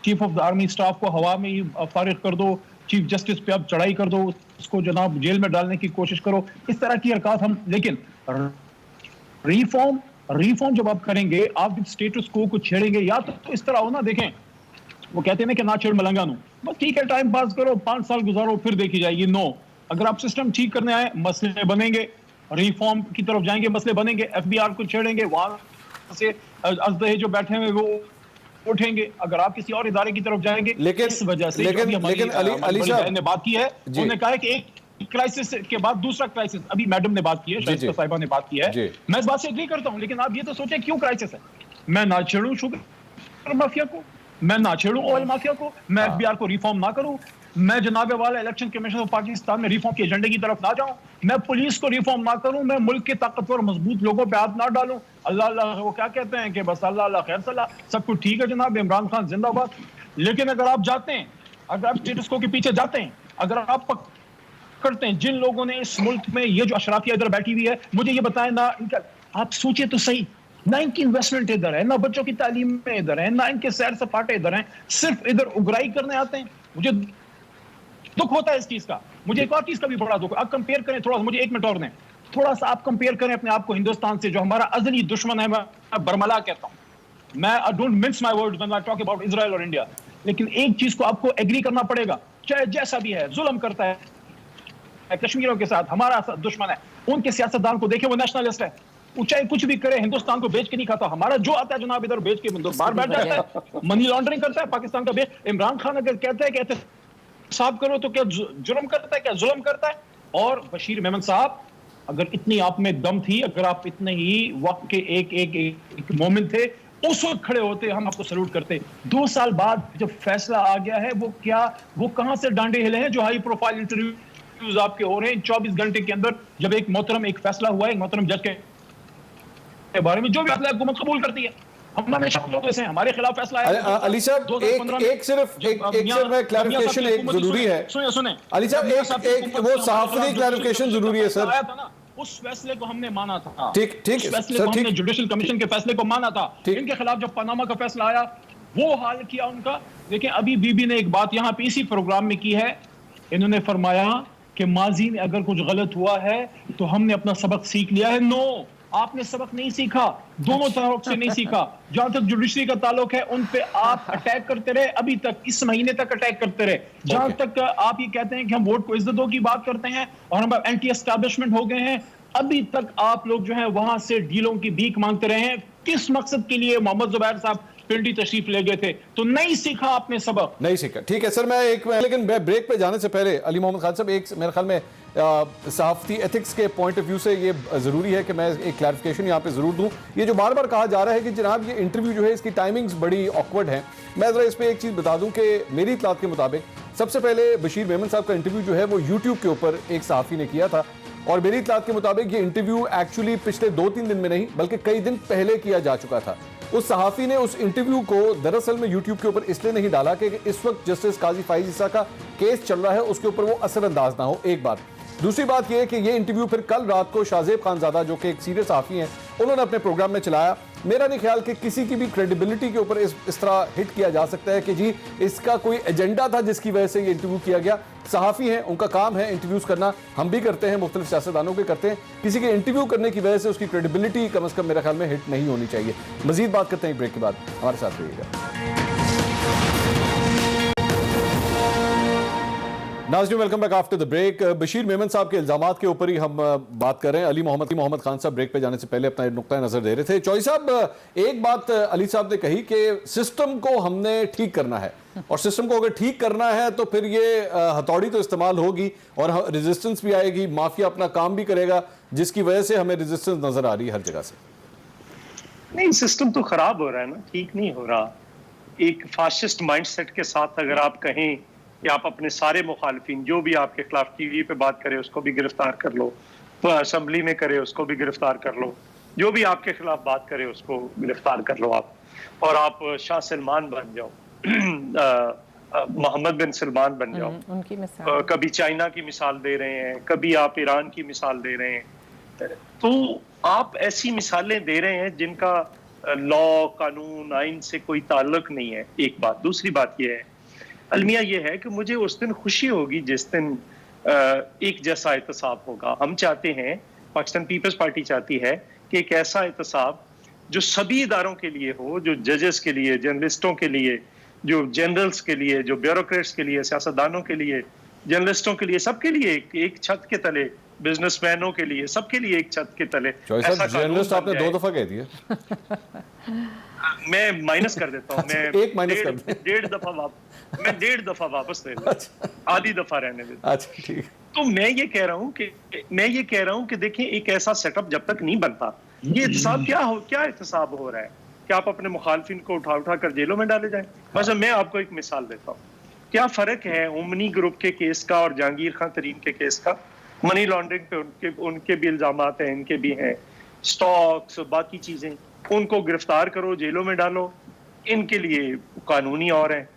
chief of the army staff کو ہوا میں ہی فارغ کر دو, چیف جسٹس پہ اب چڑھائی کر دو, اس کو جناب جیل میں ڈالنے کی کوشش کرو, اس طرح کی حرکات ہم. لیکن ریفارم جب آپ کریں گے, آپ جب اسٹیٹس کو چھیڑیں گے, یا تو اس طرح ہونا, دیکھیں وہ کہتے ہیں کہ نہ چھیڑ ملنگا نو, بس ٹھیک ہے ٹائم پاس کرو, 5 سال گزارو پھر دیکھی جائے گی. نو, اگر آپ سسٹم ٹھیک کرنے آئے مسئلے بنیں گے, ریفارم کی طرف جائیں گے مسئلے بنیں گے, ایف بی آر کو چھیڑیں گے, وہاں سے ازدہے جو بیٹھے ہوئے وہ اٹھیں گے. اگر آپ کسی اور ادارے کی طرف جائیں گے, اس وجہ سے علی صاحب نے بات کی ہے, انہوں نے کہا ہے کہ ایک کرائسس کے بعد دوسرا کرائسس, ابھی میڈم نے بات کی ہے, شائستہ صاحبہ نے بات کی ہے, میں اس بات سے ایگری کرتا ہوں. لیکن آپ یہ تو سوچیں کیوں کرائسس ہے؟ میں نہ چھیڑوں شوگر مافیا کو, میں نہ چھیڑوں آئل مافیا کو, میں ایف بی آر کو ریفارم نہ کروں, میں جناب والا الیکشن کمیشن آف پاکستان میں ریفارم کے ایجنڈے کی طرف نہ جاؤں, میں پولیس کو ریفارم نہ کروں, میں ملک کے طاقتور مضبوط لوگوں پہ ہاتھ نہ ڈالوں. اللہ اللہ وہ کیا کہتے ہیں کہ بس اللہ اللہ خیر صلاح, سب کچھ ٹھیک ہے جناب, عمران خان زندہ باد. لیکن اگر آپ جاتے ہیں, اگر آپ اسٹیٹس کو کے پیچھے جاتے ہیں, اگر آپ کرتے ہیں جن لوگوں نے اس ملک میں یہ جو اشرافیہ ادھر بیٹھی ہوئی ہے, مجھے یہ بتائیں نا ان کا, آپ سوچیں تو صحیح, نہ ان کی انویسٹمنٹ ادھر ہے, نہ بچوں کی تعلیم میں ادھر ہے, نہ ان کے سیر سپاٹے ادھر ہیں, صرف ادھر اگرائی کرنے آتے ہیں. مجھے دکھ ہوتا ہے اس چیز کا. مجھے ایک اور چیز کا بھی بڑا دکھ. آپ کمپیئر کریں تھوڑا, مجھے 1 منٹ اور دیں, تھوڑا سا آپ کمپیئر کریں اپنے آپ کو ہندوستان سے, جو ہمارا ازلی دشمن ہے. میں برملا کہتا ہوں, میں I don't mince my words when I talk about Israel or India. لیکن ایک چیز کو آپ کو ایگری کرنا پڑے گا, چاہے جیسا بھی ہے, ظلم کرتا ہے کشمیروں کے ساتھ, ہمارا دشمن ہے. ان کے سیاستدان کو دیکھیں, وہ نیشنلسٹ ہے, وہ چاہے کچھ بھی کرے, ہندوستان کو بیچ کے نہیں کھاتا. ہمارا جو آتا ہے جناب ادھر بیچ کے باہر بیٹھ جاتا ہے, منی لانڈرنگ کرتا ہے پاکستان کا. عمران خان اگر کہتا ہے کہ احتساب کرو تو کیا جرم کرتا ہے, کیا ظلم کرتا ہے؟ اور بشیر میمن صاحب, اگر اتنی آپ میں دم تھی, اگر آپ اتنے ہی وقت کے ایک مومن تھے, اس وقت کھڑے ہوتے, ہم آپ کو سلوٹ کرتے. 2 سال بعد جب فیصلہ آ گیا ہے, وہ کہاں سے ڈانڈے ہلے ہیں جو ہائی پروفائل انٹرویوز آپ کے ہو رہے ہیں 24 گھنٹے کے اندر, جب ایک محترم ایک فیصلہ ہوا ہے, ایک محترم جج کے بارے میں جو بھی فیصلہ حکومت قبول کرتی ہے, ہم ہمیشہ لوگ ایسے ہیں, ہمارے خلاف فیصلہ آیا. علی صاحب ایک صرف میں کلیریفیکیشن ایک ضروری ہے. سنیں علی صاحب ایک وہ صحافتی کلیریفیکیشن ضروری ہے سر. اس فیصلے کو ہم نے مانا تھا, ٹھیک اس فیصلے کو ہم نے جوڈیشل کمیشن کے فیصلے کو مانا تھا. ان کے خلاف جب پاناما کا فیصلہ آیا, وہ حال کیا ان کا. دیکھیں ابھی بی بی نے ایک بات یہاں پہ اسی پروگرام میں کی ہے, انہوں نے فرمایا کہ ماضی میں اگر کچھ غلط ہوا ہے تو ہم نے اپنا سبق سیکھ لیا ہے. نو, آپ نے سبق نہیں سیکھا, دونوں طرف سے نہیں سیکھا. جہاں تک جوڈیشری کا تعلق ہے, ان پہ آپ اٹیک کرتے رہے, ابھی تک اس مہینے تک اٹیک کرتے رہے. جہاں تک آپ یہ کہتے ہیں کہ ہم ووٹ کو عزتوں کی بات کرتے ہیں اور ہم اینٹی اسٹیبلشمنٹ ہو گئے ہیں, ابھی تک آپ لوگ جو ہیں وہاں سے ڈیلوں کی بھیک مانگتے رہے ہیں. کس مقصد کے لیے محمد زبیر صاحب پنڈی تشریف لے گئے تھے؟ تو نہیں سیکھا آپ نے سبق, نہیں سیکھا. ٹھیک ہے سر, لیکن بریک پہ جانے سے پہلے علی محمد خان صاحب, ایک میرے خیال میں صحافتی ایتھکس کے پوائنٹ آف ویو سے یہ ضروری ہے کہ میں ایک کلیریفیکیشن یہاں پہ ضرور دوں. یہ جو بار بار کہا جا رہا ہے کہ جناب یہ انٹرویو جو ہے اس کی ٹائمنگز بڑی آکورڈ ہیں, میں ذرا اس پہ ایک چیز بتا دوں کہ میری اطلاعات کے مطابق سب سے پہلے بشیر میمن صاحب کا انٹرویو جو ہے وہ یوٹیوب کے اوپر ایک صحافی نے کیا تھا, اور میری اطلاعات کے مطابق یہ انٹرویو ایکچولی پچھلے 2-3 دن میں نہیں بلکہ کئی دن پہلے کیا جا چکا تھا. اس صحافی نے اس انٹرویو کو دراصل میں یوٹیوب کے اوپر اس لیے نہیں ڈالا کہ اس وقت جسٹس قاضی فائز عیسیٰ کا کیس چل رہا ہے, اس کے اوپر وہ اثر انداز نہ ہو. ایک بات. دوسری بات یہ ہے کہ یہ انٹرویو پھر کل رات کو شاہزیب خانزادہ جو کہ ایک سینئر صحافی ہیں, انہوں نے اپنے پروگرام میں چلایا. میرا نہیں خیال کہ کسی کی بھی کریڈیبلٹی کے اوپر اس طرح ہٹ کیا جا سکتا ہے کہ جی اس کا کوئی ایجنڈا تھا جس کی وجہ سے یہ انٹرویو کیا گیا. صحافی ہیں, ان کا کام ہے انٹرویوز کرنا, ہم بھی کرتے ہیں, مختلف سیاستدانوں کے کرتے ہیں. کسی کے انٹرویو کرنے کی وجہ سے اس کی کریڈیبلٹی کم از کم میرے خیال میں ہٹ نہیں ہونی چاہیے. مزید بات کرتے ہیں ایک بریک کے بعد, ہمارے ساتھ رہیے گا. नाज़रीन welcome back after the break. Bashir Memon sahab के इल्जामात के ऊपर ही हम बात कर रहे हैं। अली मोहम्मद खान साहब ब्रेक पे जाने से पहले अपना नुक्ता नज़र दे रहे थे। चौधरी साहब, एक बात अली साहब ने कही कि सिस्टम को हमने ठीक करना है, और सिस्टम को अगर ठीक करना है तो फिर ये हथौड़ी तो इस्तेमाल होगी और रेजिस्टेंस भी आएगी, माफिया अपना काम भी करेगा, जिसकी वजह से हमें रेजिस्टेंस नजर आ रही है हर जगह से। नहीं, सिस्टम तो खराब हो रहा है ना, ठीक नहीं हो रहा। एक फाशिस्ट माइंडसेट के साथ अगर आप कहें कि आप अपने सारे मुखालिफिन जो भी आपके खिलाफ टीवी पे बात करे उसको भी गिरफ्तार कर लो, तो असेंबली में करे उसको भी गिरफ्तार कर लो, जो भी आपके खिलाफ बात करे उसको गिरफ्तार कर लो आप, और आप शाह सलमान बन जाओ, मोहम्मद बिन सलमान बन जाओ, उनकी मिसाल, कभी चाइना की मिसाल दे रहे हैं, कभी आप ईरान की मिसाल दे रहे हैं, तो आप ऐसी मिसालें दे रहे हैं जिनका लॉ, कानून, आइन से कोई ताल्लुक नहीं है। एक बात। दूसरी बात यह है, अलमिया ये है कि मुझे उस दिन खुशी होगी जिस दिन एक जैसा एहतसाब होगा। हम चाहते हैं, पाकिस्तान पीपल्स पार्टी चाहती है कि एक ऐसा एहतसाब जो सभी इदारोों के लिए हो, जो जजेस के लिए, जर्नलिस्टों के लिए, जो जनरल्स के लिए, जो ब्यूरोक्रेट्स के लिए, सियासतदानों के लिए, जर्नलिस्टों के लिए, सबके लिए एक छत के तले, बिजनेसमैनों के लिए, सबके लिए एक छत के तले। जर्नलिस्ट आपने 2 दफा कह दिया। मैं माइनस कर देता हूँ, मैं एक माइनस कर दे। 1.5 दफा वापस ले लूं, आधी दफा रहने दे। अच्छा ठीक। तो मैं ये कह रहा हूँ कि देखिए, एक ऐसा सेटअप जब तक नहीं बनता, ये एहतसाब क्या एहतसाब हो रहा है कि आप अपने मुखालफिन को उठा कर जेलों में डाले जाए। बस मैं आपको एक मिसाल देता हूँ, क्या फर्क है उमनी ग्रुप के केस का और जहांगीर खान तरीन के केस का। मनी लॉन्ड्रिंग पे उनके भी इल्जामात हैं, इनके भी हैं, स्टॉक्स, बाकी चीजें, उनको गिरफ्तार करो, जेलों में डालो, इनके लिए कानूनी और है।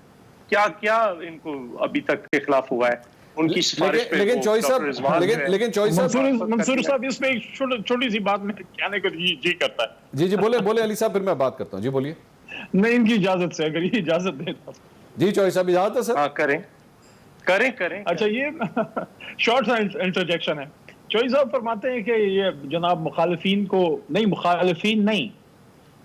क्या क्या इनको अभी तक के खिलाफ हुआ है उनकी सिफारिश पे? लेकिन चौधरी साहब, मंसूर साहब, इसमें एक छोटी सी बात में कहने को जी करता है। जी बोले अली साहब, फिर मैं बात करता हूँ। जी बोलिए। नहीं, इनकी इजाजत से, अगर ये इजाजत दे तो। जी चौधरी साहब, इजाजत है सर? हाँ, करें। अच्छा, ये शॉर्ट इंटरजेक्शन है। चौधरी साहब फरमाते हैं कि ये जनाब मुखालिफिन नहीं,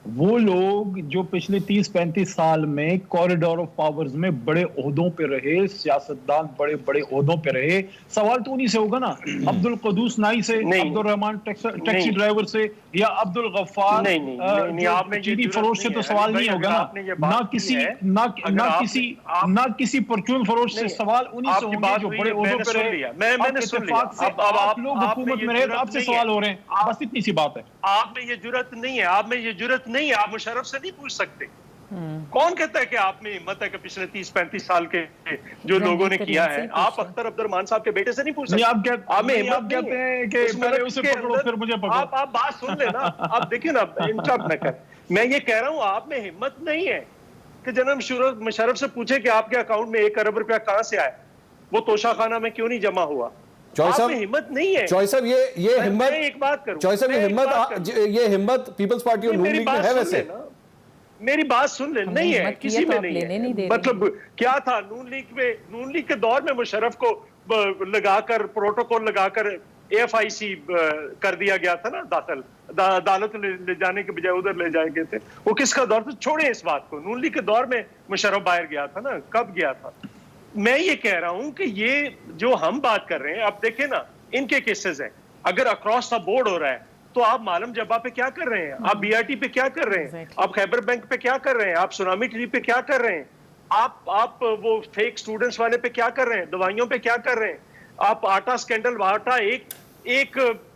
वो लोग जो पिछले 30-35 साल में कॉरिडोर ऑफ पावर्स में बड़े ओहदों पे रहे, सियासतदान बड़े ओहदों पे रहे, सवाल तो उन्हीं से होगा ना। अब्दुल कदूस नाई से, अब्दुल रहमान टैक्सी ड्राइवर से, या अब्दुल गफ्फार चीनी फरोश से तो सवाल नहीं होगा ना। ना किसी परचून फरोश से सवाल उन्हीं से होंगे जो बड़े ओहदों पे रहे। मैंने सुन लिया। अब आप लोग हुकूमत में रहे तो आपसे सवाल हो रहे हैं, बस इतनी सी बात है। आप में ये जुर्रत नहीं है, आप मुशर्रफ से नहीं पूछ सकते। कौन कहता है कि आप में हिम्मत है कि पिछले 30-35 साल के जो लोगों ने किया है, आप अख्तर अब्दुर्रहमान साहब के बेटे से नहीं पूछ सकते। आप कहते हैं कि पहले उसे पकड़ो फिर मुझे पकड़ो। आप बात सुन लेना। आप देखिए ना, इंटरप्ट न कर। मैं ये कह रहा हूँ, आप में हिम्मत नहीं है कि जनाब मुशर्रफ से पूछे कि आपके अकाउंट में 1 अरब रुपया कहां से आया, वो तोशाखाना में क्यों नहीं जमा हुआ। हिम्मत नहीं है। चौधरी साहब, ये हिम्मत, एक बात करूं, चौधरी साहब, ये हिम्मत पीपल्स पार्टी और नून लीग में है। वैसे मेरी बात सुन ले, नहीं है, किसी में नहीं है। मतलब क्या था, नून लीग के दौर में मुशर्रफ को लगाकर, प्रोटोकॉल लगाकर AFIC कर दिया गया था ना, दाखिल अदालत ले जाने के बजाय उधर ले जाए गए थे। वो किसका दौर था? छोड़े इस बात को। नून लीग के दौर में मुशर्रफ बाहर गया था ना, कब गया था? मैं ये कह रहा हूं कि ये जो हम बात कर रहे हैं, अब देखें ना, इनके केसेस हैं। अगर अक्रॉस द बोर्ड हो रहा है तो आप मालम जब्बा पे क्या कर रहे हैं, आप BRT पे क्या कर रहे हैं, आप खैबर बैंक पे क्या कर रहे हैं, आप सुनामी ट्री पे क्या कर रहे हैं, आप वो फेक स्टूडेंट्स वाले पे क्या कर रहे हैं, दवाइयों पे क्या कर रहे हैं, आप आटा स्कैंडल, आटा एक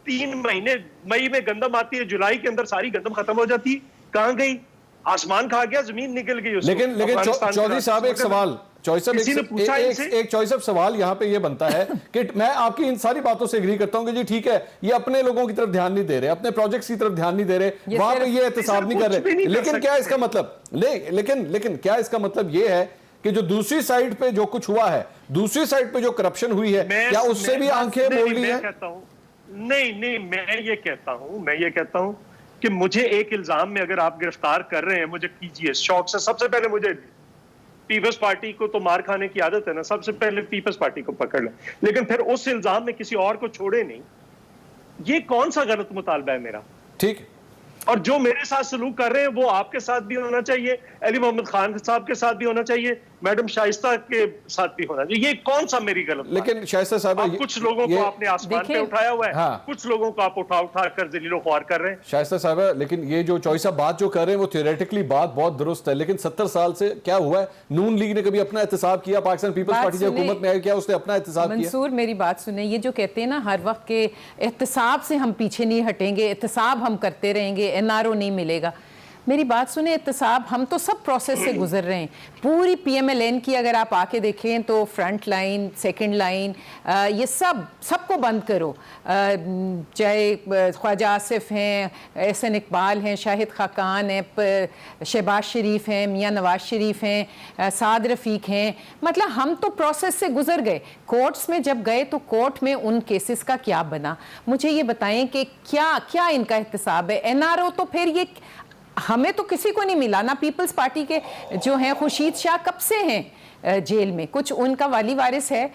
3 महीने, मई में गंदम आती है, जुलाई के अंदर सारी गंदम खत्म हो जाती है, कहां गई? आसमान खा गया, जमीन निकल गई। लेकिन चौधरी साहब, एक सवाल, चौधरी साहब, सवाल यहाँ पे ये बनता है कि मैं आपकी इन सारी बातों से एग्री करता हूँ कि जी ठीक है, ये अपने लोगों की तरफ ध्यान नहीं दे रहे, अपने प्रोजेक्ट्स की तरफ ध्यान नहीं दे रहे, वहां पे ये एहतसाब नहीं कर रहे। लेकिन क्या इसका मतलब, लेकिन क्या इसका मतलब ये है कि जो दूसरी साइड पे जो कुछ हुआ है, दूसरी साइड पे जो करप्शन हुई है, क्या उससे भी आंखें मोड़ ली है? नहीं, मैं ये कहता हूं कि मुझे एक इल्जाम में अगर आप गिरफ्तार कर रहे हैं, मुझे कीजिए शौक से। सबसे पहले मुझे पीपल्स पार्टी को तो मार खाने की आदत है ना, सबसे पहले पीपल्स पार्टी को पकड़ लें, लेकिन फिर उस इल्जाम में किसी और को छोड़े नहीं। ये कौन सा गलत मुतालबा है मेरा? ठीक। और जो मेरे साथ सलूक कर रहे हैं वो आपके साथ भी होना चाहिए, अली मोहम्मद खान साहब के साथ भी होना चाहिए, मैडम शाइस्ता के साथ भी होना चाहिए। ये कौन सा मेरी गलत बात है? लेकिन शाइस्ता साहब आप कुछ लोगों को आपने आसमान पे उठाया हुआ है, हाँ। कुछ लोगों को आप उठा कर जलीलो ख्वार कर रहे हैं। शाइस्ता साहब, लेकिन ये जो चॉइस आप बात जो कर रहे हैं वो थियोरेटिकली बात बहुत दुरुस्त है, लेकिन 70 साल से क्या हुआ है? नून लीग ने कभी अपना एहतसाब किया? पाकिस्तान पीपल्स पार्टी जब हुकूमत में आई, क्या उसने अपना एहतसाब किया? मंसूर मेरी बात सुने, ये जो कहते हैं ना हर वक्त के एहतसाब से हम पीछे नहीं हटेंगे, एहतसाब हम करते रहेंगे, एनआरओ नहीं मिलेगा, मेरी बात सुने, एहतसाब हम तो सब प्रोसेस से गुजर रहे हैं। पूरी पीएमएलएन की अगर आप आके देखें तो फ्रंट लाइन, सेकंड लाइन, ये सबको बंद करो, चाहे ख्वाजा आसिफ हैं, एहसन इकबाल हैं, शाहिद खाकान हैं, शहबाज शरीफ हैं, मियाँ नवाज शरीफ हैं, साद रफ़ीक हैं, मतलब हम तो प्रोसेस से गुजर गए। कोर्ट्स में जब गए तो कोर्ट में उन केसेस का क्या बना? मुझे ये बताएं कि क्या इनका एहतसाब है? एनआरओ तो फिर ये हमें तो किसी को नहीं मिला ना। पीपल्स पार्टी के जो हैं खुर्शीद शाह कब से हैं जेल में, कुछ उनका वाली वारिस है।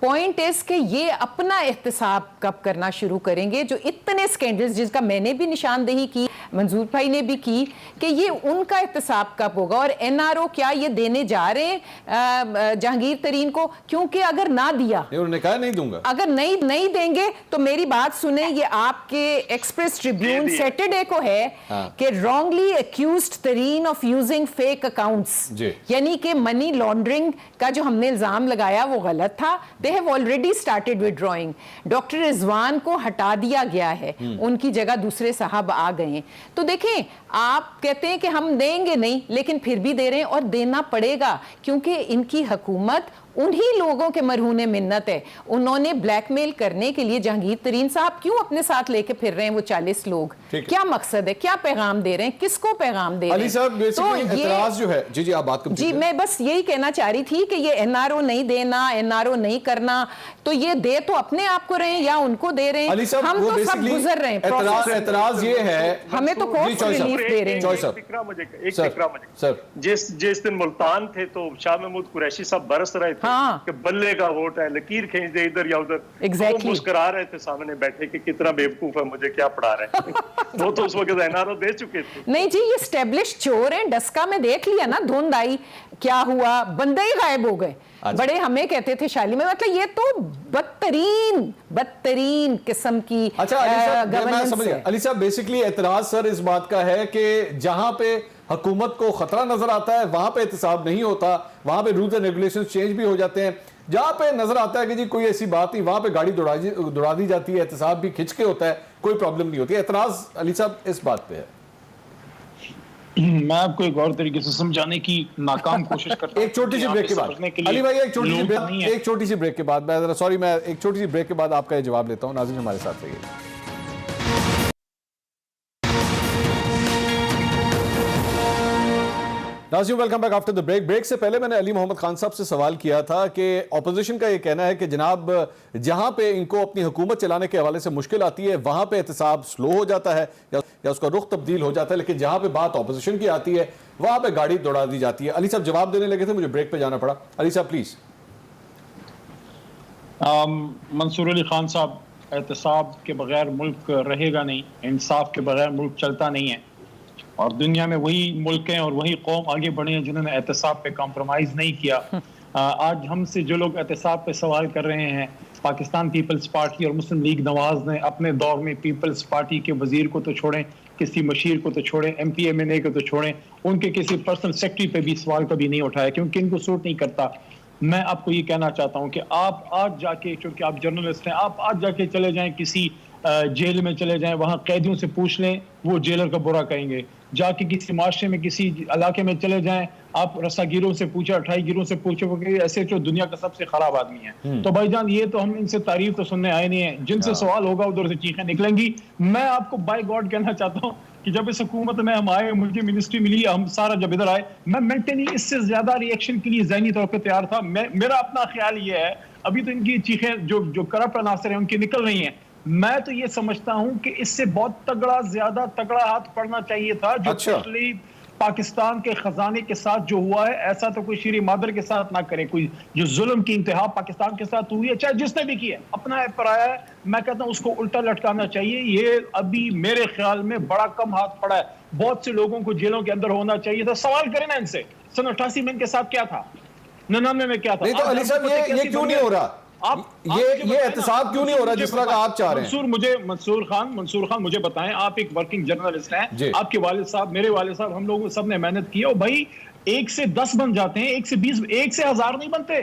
पॉइंट इज कि ये अपना एहतसाब कब करना शुरू करेंगे? जो इतने स्कैंडल्स जिसका मैंने भी निशानदेही की, मंजूर भाई ने भी की, कि ये उनका एहतसाब कब होगा? और एनआरओ क्या ये देने जा रहे हैं जहांगीर तरीन को? क्योंकि अगर ना दिया, उन्होंने कहा नहीं दूंगा, अगर नहीं देंगे तो मेरी बात सुने, ये आपके एक्सप्रेस ट्रिब्यून सैटरडे को है कि रॉन्गली एक्यूज्ड तरीन ऑफ यूजिंग फेक अकाउंट्स, यानी कि मनी लॉन्ड्रिंग का जो हमने इल्जाम लगाया वो गलत था। They have already started withdrawing. Doctor Rizwan को हटा दिया गया है, उनकी जगह दूसरे साहब आ गए हैं। तो देखें, आप कहते हैं कि हम देंगे नहीं, लेकिन फिर भी दे रहे हैं और देना पड़ेगा, क्योंकि इनकी हुकूमत उन्हीं लोगों के मरहूने मिन्नत है। उन्होंने ब्लैकमेल करने के लिए जहांगीर तरीन साहब क्यों अपने साथ लेके फिर रहे हैं वो 40 लोग? क्या मकसद है? क्या पैगाम दे रहे हैं? किसको पैगाम दे रहे हैं? तो एतराज जो है, जी आप बात जी, मैं बस यही कहना चाह रही थी कि ये एनआरओ नहीं देना, एनआरओ नहीं करना, तो ये दे तो अपने आप को रहे हैं या उनको दे रहे हैं? हम तो सब गुजर रहे हैं। एतराज ये है, हमें तो कोर्ट से रिलीफ दे रहे हैं। जिस दिन मुल्तान थे तो शाह महमूद कुरैशी साहब बरस रहे थे कि बल्ले का वोट है, लकीर खींच दे इधर या उधर, exactly. मुस्कुरा रहे थे सामने बैठे कि कितना बेवकूफ है, मुझे क्या पढ़ा रहे हैं। वो तो उस वक्त एनआरओ दे चुके थे। नहीं जी, ये स्टैब्लिश चोर हैं। डस्का में देख लिया ना, धुंध आई, क्या हुआ, बंदे ही गायब हो गए। बड़े हमें कहते थे शाली में, मतलब ये तो बदतरीन किस्म की गवर्नेंस है। अली साहब, बेसिकली एतराज सर इस बात का है कि जहां पे हुकूमत को खतरा नजर आता है वहां पे एहतसाब नहीं होता, वहां पे रूल्स एंड रेगुलेशंस चेंज भी हो जाते हैं। जहां पे नजर आता है कि जी कोई ऐसी बात नहीं, वहां पे गाड़ी दौड़ा दी जाती है, एहतसाब भी खिंच के होता है, कोई प्रॉब्लम नहीं होती। एतराज अली साहब इस बात पे है। मैं आपको एक और तरीके से समझाने की नाकाम कोशिश करता हूं। एक छोटी सी ब्रेक के बाद अली भाई, एक छोटी सी ब्रेक के बाद मैं एक छोटी सी ब्रेक के बाद आपका ये जवाब लेता हूं। नाज़रीन हमारे साथ रहिए। नाज़रीन welcome back after the break से पहले मैंने अली मोहम्मद खान साहब से सवाल किया था कि ऑपोजिशन का ये कहना है कि जनाब जहां पे इनको अपनी हुकूमत चलाने के हवाले से मुश्किल आती है वहां पे एहतसाब स्लो हो जाता है या उसका रुख तब्दील हो जाता है, लेकिन जहां पे बात ऑपोजिशन की आती है वहां पे गाड़ी दौड़ा दी जाती है। अली साहब जवाब देने लगे थे, मुझे ब्रेक पे जाना पड़ा। अली साहब प्लीज। मंसूर अली खान साहब, एहतसाब के बगैर मुल्क रहेगा नहीं, इंसाफ के बगैर मुल्क चलता नहीं है, और दुनिया में वही मुल्क हैं और वही कौम आगे बढ़े हैं जिन्होंने एहतसाब पे कॉम्प्रोमाइज़ नहीं किया। आज हमसे जो लोग एहतसाब पे सवाल कर रहे हैं, पाकिस्तान पीपल्स पार्टी और मुस्लिम लीग नवाज ने अपने दौर में पीपल्स पार्टी के वजीर को तो छोड़ें, किसी मशीर को तो छोड़ें, MP MNA को तो छोड़ें, उनके किसी पर्सनल सेक्रेटरी पे भी सवाल कभी नहीं उठाया क्योंकि इनको सूट नहीं करता। मैं आपको ये कहना चाहता हूँ कि आप आज जाके, चूँकि आप जर्नलिस्ट हैं, आप आज जाके चले जाएं किसी जेल में चले जाएं, वहाँ कैदियों से पूछ लें, वो जेलर का बुरा कहेंगे। जाके किसी माशरे में किसी इलाके में चले जाएं, आप रस्सागिरों से पूछे, अठाईगिरों से पूछे, वो ऐसे जो दुनिया का सबसे खराब आदमी है। तो भाईजान ये तो हम इनसे तारीफ तो सुनने आए नहीं है, जिनसे सवाल होगा उधर से चीखें निकलेंगी। मैं आपको बाय गॉड कहना चाहता हूँ कि जब इस हुकूमत में हम आए, मुझे मिनिस्ट्री मिली, हम सारा जब इधर आए, मैं मेंटली इससे ज्यादा रिएक्शन के लिए ज़हनी तौर पर तैयार था। मेरा अपना ख्याल ये है, अभी तो इनकी चीखें जो करप्ट अनासर हैं उनकी निकल रही हैं, मैं तो ये समझता हूं कि इससे बहुत ज्यादा तगड़ा हाथ पड़ना चाहिए था जो पिछली पाकिस्तान के खजाने के साथ जो हुआ है, ऐसा तो कोई शीरी मादर के साथ ना करे। कोई जो जुल्म की इंतहा पाकिस्तान के साथ हुई है, चाहे जिसने भी किया, अपना है पराया है, मैं कहता हूं उसको उल्टा लटकाना चाहिए। ये अभी मेरे ख्याल में बड़ा कम हाथ पड़ा है। बहुत से लोगों को जेलों के अंदर होना चाहिए था। सवाल करें ना इनसे, सन 88 में इनके साथ क्या था, 99 में क्या था? नहीं तो अली साहब ये क्यों नहीं हो रहा? ये एहतसाब क्यों नहीं हो रहा जिस तरह का आप चाह रहे हैं? मंसूर खान मुझे बताएं, आप एक वर्किंग जर्नलिस्ट हैं, आपके वालिद साहब, मेरे वालिद साहब, हम लोग सब ने मेहनत की है। भाई 1 से 10 बन जाते हैं, 1 से 20, 1 से 1000 नहीं बनते।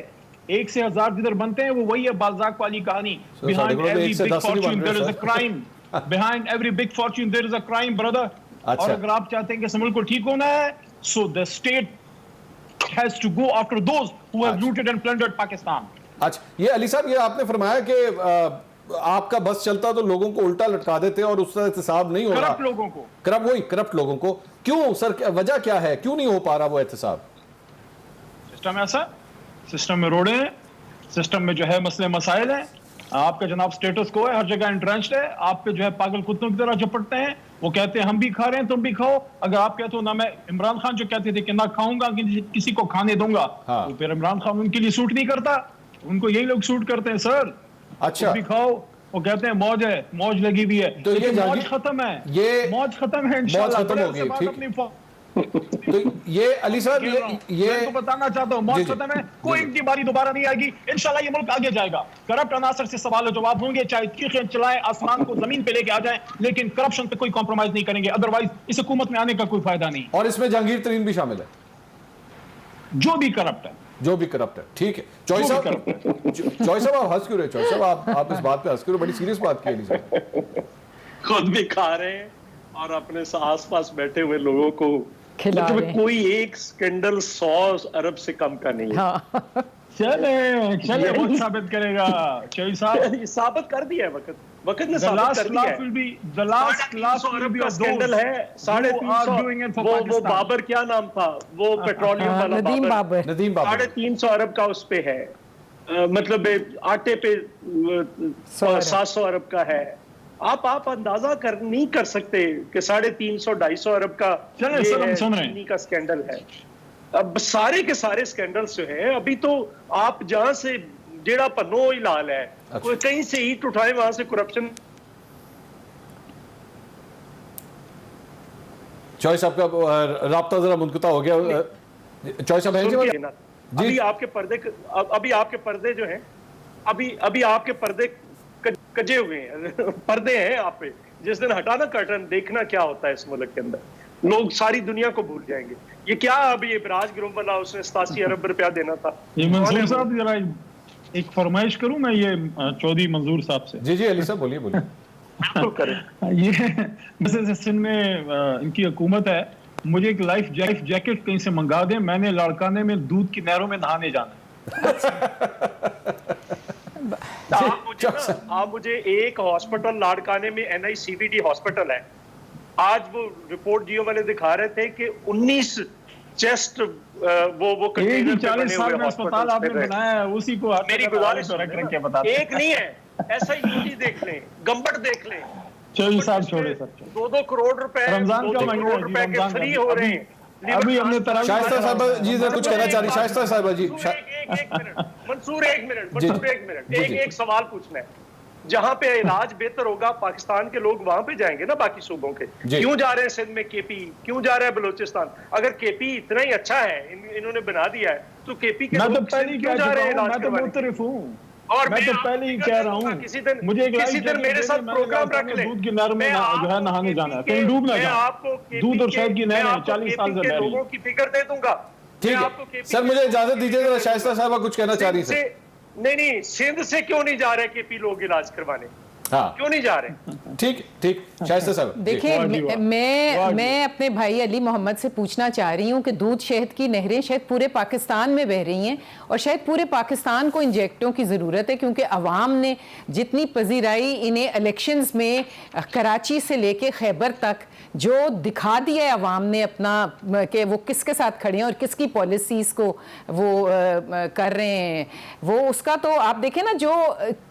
1 से 1000 जिधर बनते हैं वो वही है बाल्जाक वाली कहानी, behind every big fortune there is a crime, behind every big fortune there is a crime brother. और अगर आप चाहते हैं कि मुल्क को ठीक होना है, so the state has to go after those who have looted and plundered Pakistan. अच्छा, ये अली साहब ये आपने फरमाया कि आपका बस चलता तो लोगों को उल्टा लटका देते और उससे एहतसाब नहीं हो रहा। करप्ट लोगों को क्यों सर, वजह क्या है, क्यों नहीं हो पा रहा वो एहतसाब? सिस्टम ऐसा, सिस्टम में रोड़े हैं, सिस्टम में जो है मसले मसाइल हैं, आपका जनाब स्टेटस को है, हर जगह इंट्रेंच्ड है, आप पे जो है पागल कुत्तों की तरह झपटते हैं। वो कहते हैं हम भी खा रहे हैं तुम भी खाओ। अगर आप कहते हो ना, मैं इमरान खान जो कहते थे कि ना खाऊंगा किसी को खाने दूंगा, तो फिर इमरान खान उनके लिए सूट नहीं करता, उनको यही लोग सूट करते हैं सर। अच्छा, भी खाओ, वो कहते हैं मौज है, मौज लगी हुई है, तो ये मौज खत्म है, ये मौज खत्म है, इंशाल्लाह खत्म हो गई, ठीक। तो ये अली साहब ये मैं तो बताना चाहता हूँ, मौज खत्म है, कोई इनकी बारी दोबारा नहीं आएगी, इंशाल्लाह ये मुल्क आगे जाएगा। करप्ट अनासर से सवाल जवाब होंगे, चाहे चीखें चलाएं, आसमान को जमीन पे लेके आ जाएं, लेकिन करप्शन पे कोई कॉम्प्रोमाइज नहीं करेंगे, अदरवाइज इस हुकूमत में आने का कोई फायदा नहीं। और इसमें जहांगीर तरीन भी शामिल है, जो भी करप्ट है, ठीक है। चॉइस साहब आप हंस क्यों रहे? चॉइस साहब आप इस बात पे हंस क्यों रहे? बड़ी सीरियस बात की है। खुद भी खा रहे हैं और अपने आस पास बैठे हुए लोगों को खिला रहे हैं। कोई एक स्कैंडल 100 अरब से कम का नहीं है। चले वो साबित करेगा चॉइस साहब। साबित कर दिया है, वक्त ने साबित कर दिया है। The last laugh will be scandal है 350। वो बाबर क्या नाम था, वो पेट्रोलियम वाला नदीम बाबर, 350 अरब का उस पे है, मतलब आटे पे 700 अरब का है। आप अंदाजा नहीं कर सकते कि 350 250 अरब का चीनी का स्कैंडल है। अब सारे के सारे स्कैंडल्स जो है, अभी तो आप जहां से जेड़ा पन्नो ही लाल है, कोई कहीं से ईट उठाए वहां से करप्शन। चॉइस साहब का राब्ता जरा मुनक़ता हो गया। चॉइस साहब अभी आपके पर्दे जो हैं, अभी आपके पर्दे कजे हुए हैं, पर्दे हैं आप पे। जिस दिन हटाना कर्टन, देखना क्या होता है इस मुल्क के अंदर, लोग सारी दुनिया को भूल जाएंगे। ये क्या अभी इब्राज ग्रुप वाला, उसने 87 अरब रुपया देना था। ये मंसूर साहब जरा एक फरमाइश करूं मैं, ये चौधरी मंजूर साहब से। जी अली साहब बोलिए। बिल्कुल करें। ये जैसे सिंध में इनकी हुकूमत है, मुझे एक लाइफ जैकेट कहीं से मंगा दें, मैंने लाड़काने में दूध की नहरों में नहाने जाना है। आप मुझे एक हॉस्पिटल लाड़काने में NICVD हॉस्पिटल है, आज वो रिपोर्ट जियो वाले दिखा रहे थे कि 19 चेस्ट वो कंटेनर पे बने हुए अस्पताल आपने बनाया है, उसी को मेरी गुजारिश एक नहीं है, ऐसा यूटी देख लें, गंबट देख लें। चलिए साहब छोड़े सर, 2-2 करोड़ रुपए रमजान का महीना के फ्री हो रहे हैं। अभी हमने शाइस्ता साहब जी कुछ कहना चाह रही। शाइस्ता साहब जी मंसूर एक मिनट एक सवाल पूछना है। जहां पे इलाज बेहतर होगा, पाकिस्तान के लोग वहां पे जाएंगे ना, बाकी सूबों के क्यों जा रहे हैं? सिंध में KP क्यों जा रहा है? बलूचिस्तान अगर KP इतना ही अच्छा है, इन्होंने बना दिया है, तो KP के लोग क्यों जा रहे हैं इलाज करवाने? और मैं तो पहले ही कह रहा हूँ, मुझे किसी दिन मेरे साथ प्रोग्राम रख ले, दूध की नहर में जो है नहाने जाना है, कहीं डूब ना जाए। दूध और शहद की नहर है, 40 साल से बह रही है। लोगों की फिक्र दे दूंगा। ठीक है सर, मुझे इजाजत दीजिए जरा। शाइस्ता साहब कुछ कहना चाह रही है। नहीं, सिंध से क्यों नहीं जा रहे KP लोग इलाज करवाने? हाँ, क्यों नहीं जा रहे? ठीक शाइस्ता साहब देखिए, मैं अपने भाई अली मोहम्मद से पूछना चाह रही हूँ कि दूध शहद की नहरें शायद पूरे पाकिस्तान में बह रही हैं और शायद पूरे पाकिस्तान को इंजेक्टों की ज़रूरत है, क्योंकि अवाम ने जितनी पजीराई इन्हें इलेक्शंस में कराची से लेके खैबर तक जो दिखा दिया है अवाम ने अपना, कि वो किसके साथ खड़े हैं और किसकी पॉलिसीज़ को वो कर रहे हैं, वो उसका तो आप देखें ना, जो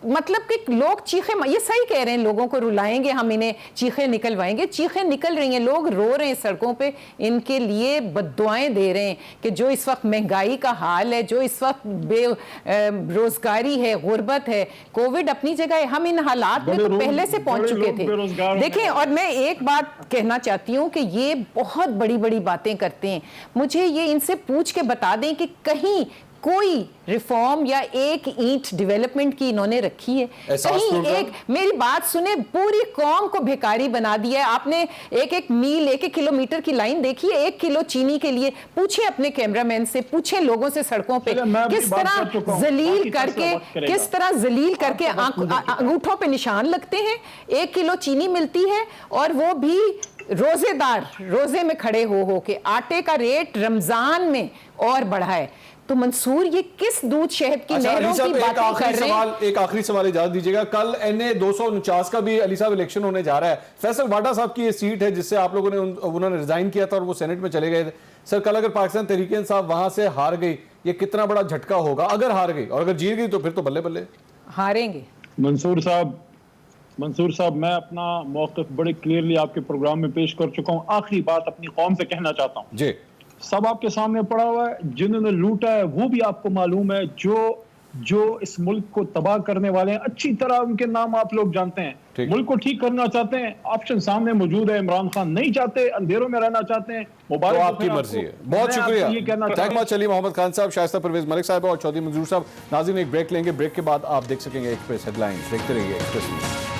मतलब कि लोग चीखें, ये सही कह रहे हैं, लोगों को रुलाएंगे हम, इन्हें चीखें निकलवाएंगे, चीखें निकल रही हैं, लोग रो रहे हैं सड़कों पे, इनके लिए बद्दुआएं दे रहे हैं कि जो इस वक्त महंगाई का हाल है, जो इस वक्त बेरोजगारी है, गुर्बत है, कोविड अपनी जगह है, हम इन हालात में तो पहले से पहुंच चुके थे। देखें, और मैं एक बात कहना चाहती हूँ कि ये बहुत बड़ी बड़ी बातें करते हैं, मुझे ये इनसे पूछ के बता दें कि कहीं कोई रिफॉर्म या एक ईंट डेवलपमेंट की इन्होंने रखी है? कहीं एक, मेरी बात सुने, पूरी कौम को भिखारी बना दिया है आपने। एक एक मील, एक एक किलोमीटर की लाइन देखी है 1 किलो चीनी के लिए। पूछे अपने कैमरामैन से, पूछे लोगों से सड़कों पे किस तरह जलील करके अंगूठों पे निशान लगते हैं। 1 किलो चीनी मिलती है और वो भी रोजेदार, रोजे में खड़े हो के। आटे का रेट रमजान में और बढ़ा है। तो मंसूर ये किस दूध शहद की नहरों की बातें कर रहे हैं? एक आखिरी सवाल इजाजत दीजिएगा, कल NA 249 का भी अली साहब इलेक्शन होने जा रहा है। फैसल वाडा साहब की ये सीट है जिससे आप लोगों ने उन्होंने रिजाइन किया था और वो सेनेट में चले गए थे। सर कल अगर पाकिस्तान तहरीक इंसाफ वहां से हार गई, ये कितना बड़ा झटका होगा अगर हार गई, और अगर जीत गई तो फिर तो बल्ले बल्ले। हारेंगे मंसूर साहब, मैं अपना मौक़िफ़ बड़े क्लियरली आपके प्रोग्राम में पेश कर चुका हूँ। आखिरी बात अपनी कौम से कहना चाहता हूँ जी, सब आपके सामने पड़ा हुआ है। जिन्होंने लूटा है वो भी आपको मालूम है, जो इस मुल्क को तबाह करने वाले हैं अच्छी तरह उनके नाम आप लोग जानते हैं। मुल्क को ठीक करना चाहते हैं, ऑप्शन सामने मौजूद है। इमरान खान नहीं चाहते, अंधेरों में रहना चाहते हैं, मुबारक, तो आपकी मर्जी है। बहुत शुक्रिया। ये कहना चाहता हूं। चलिए मोहम्मद खान साहब, शाइस्ता परवेज मलिक साहब और चौधरी मंजूर साहब। नाज़रीन एक ब्रेक लेंगे, ब्रेक के बाद आप देख सकेंगे एक्सप्रेस हेडलाइंस। देखते रहिए एक्सप्रेस न्यूज़।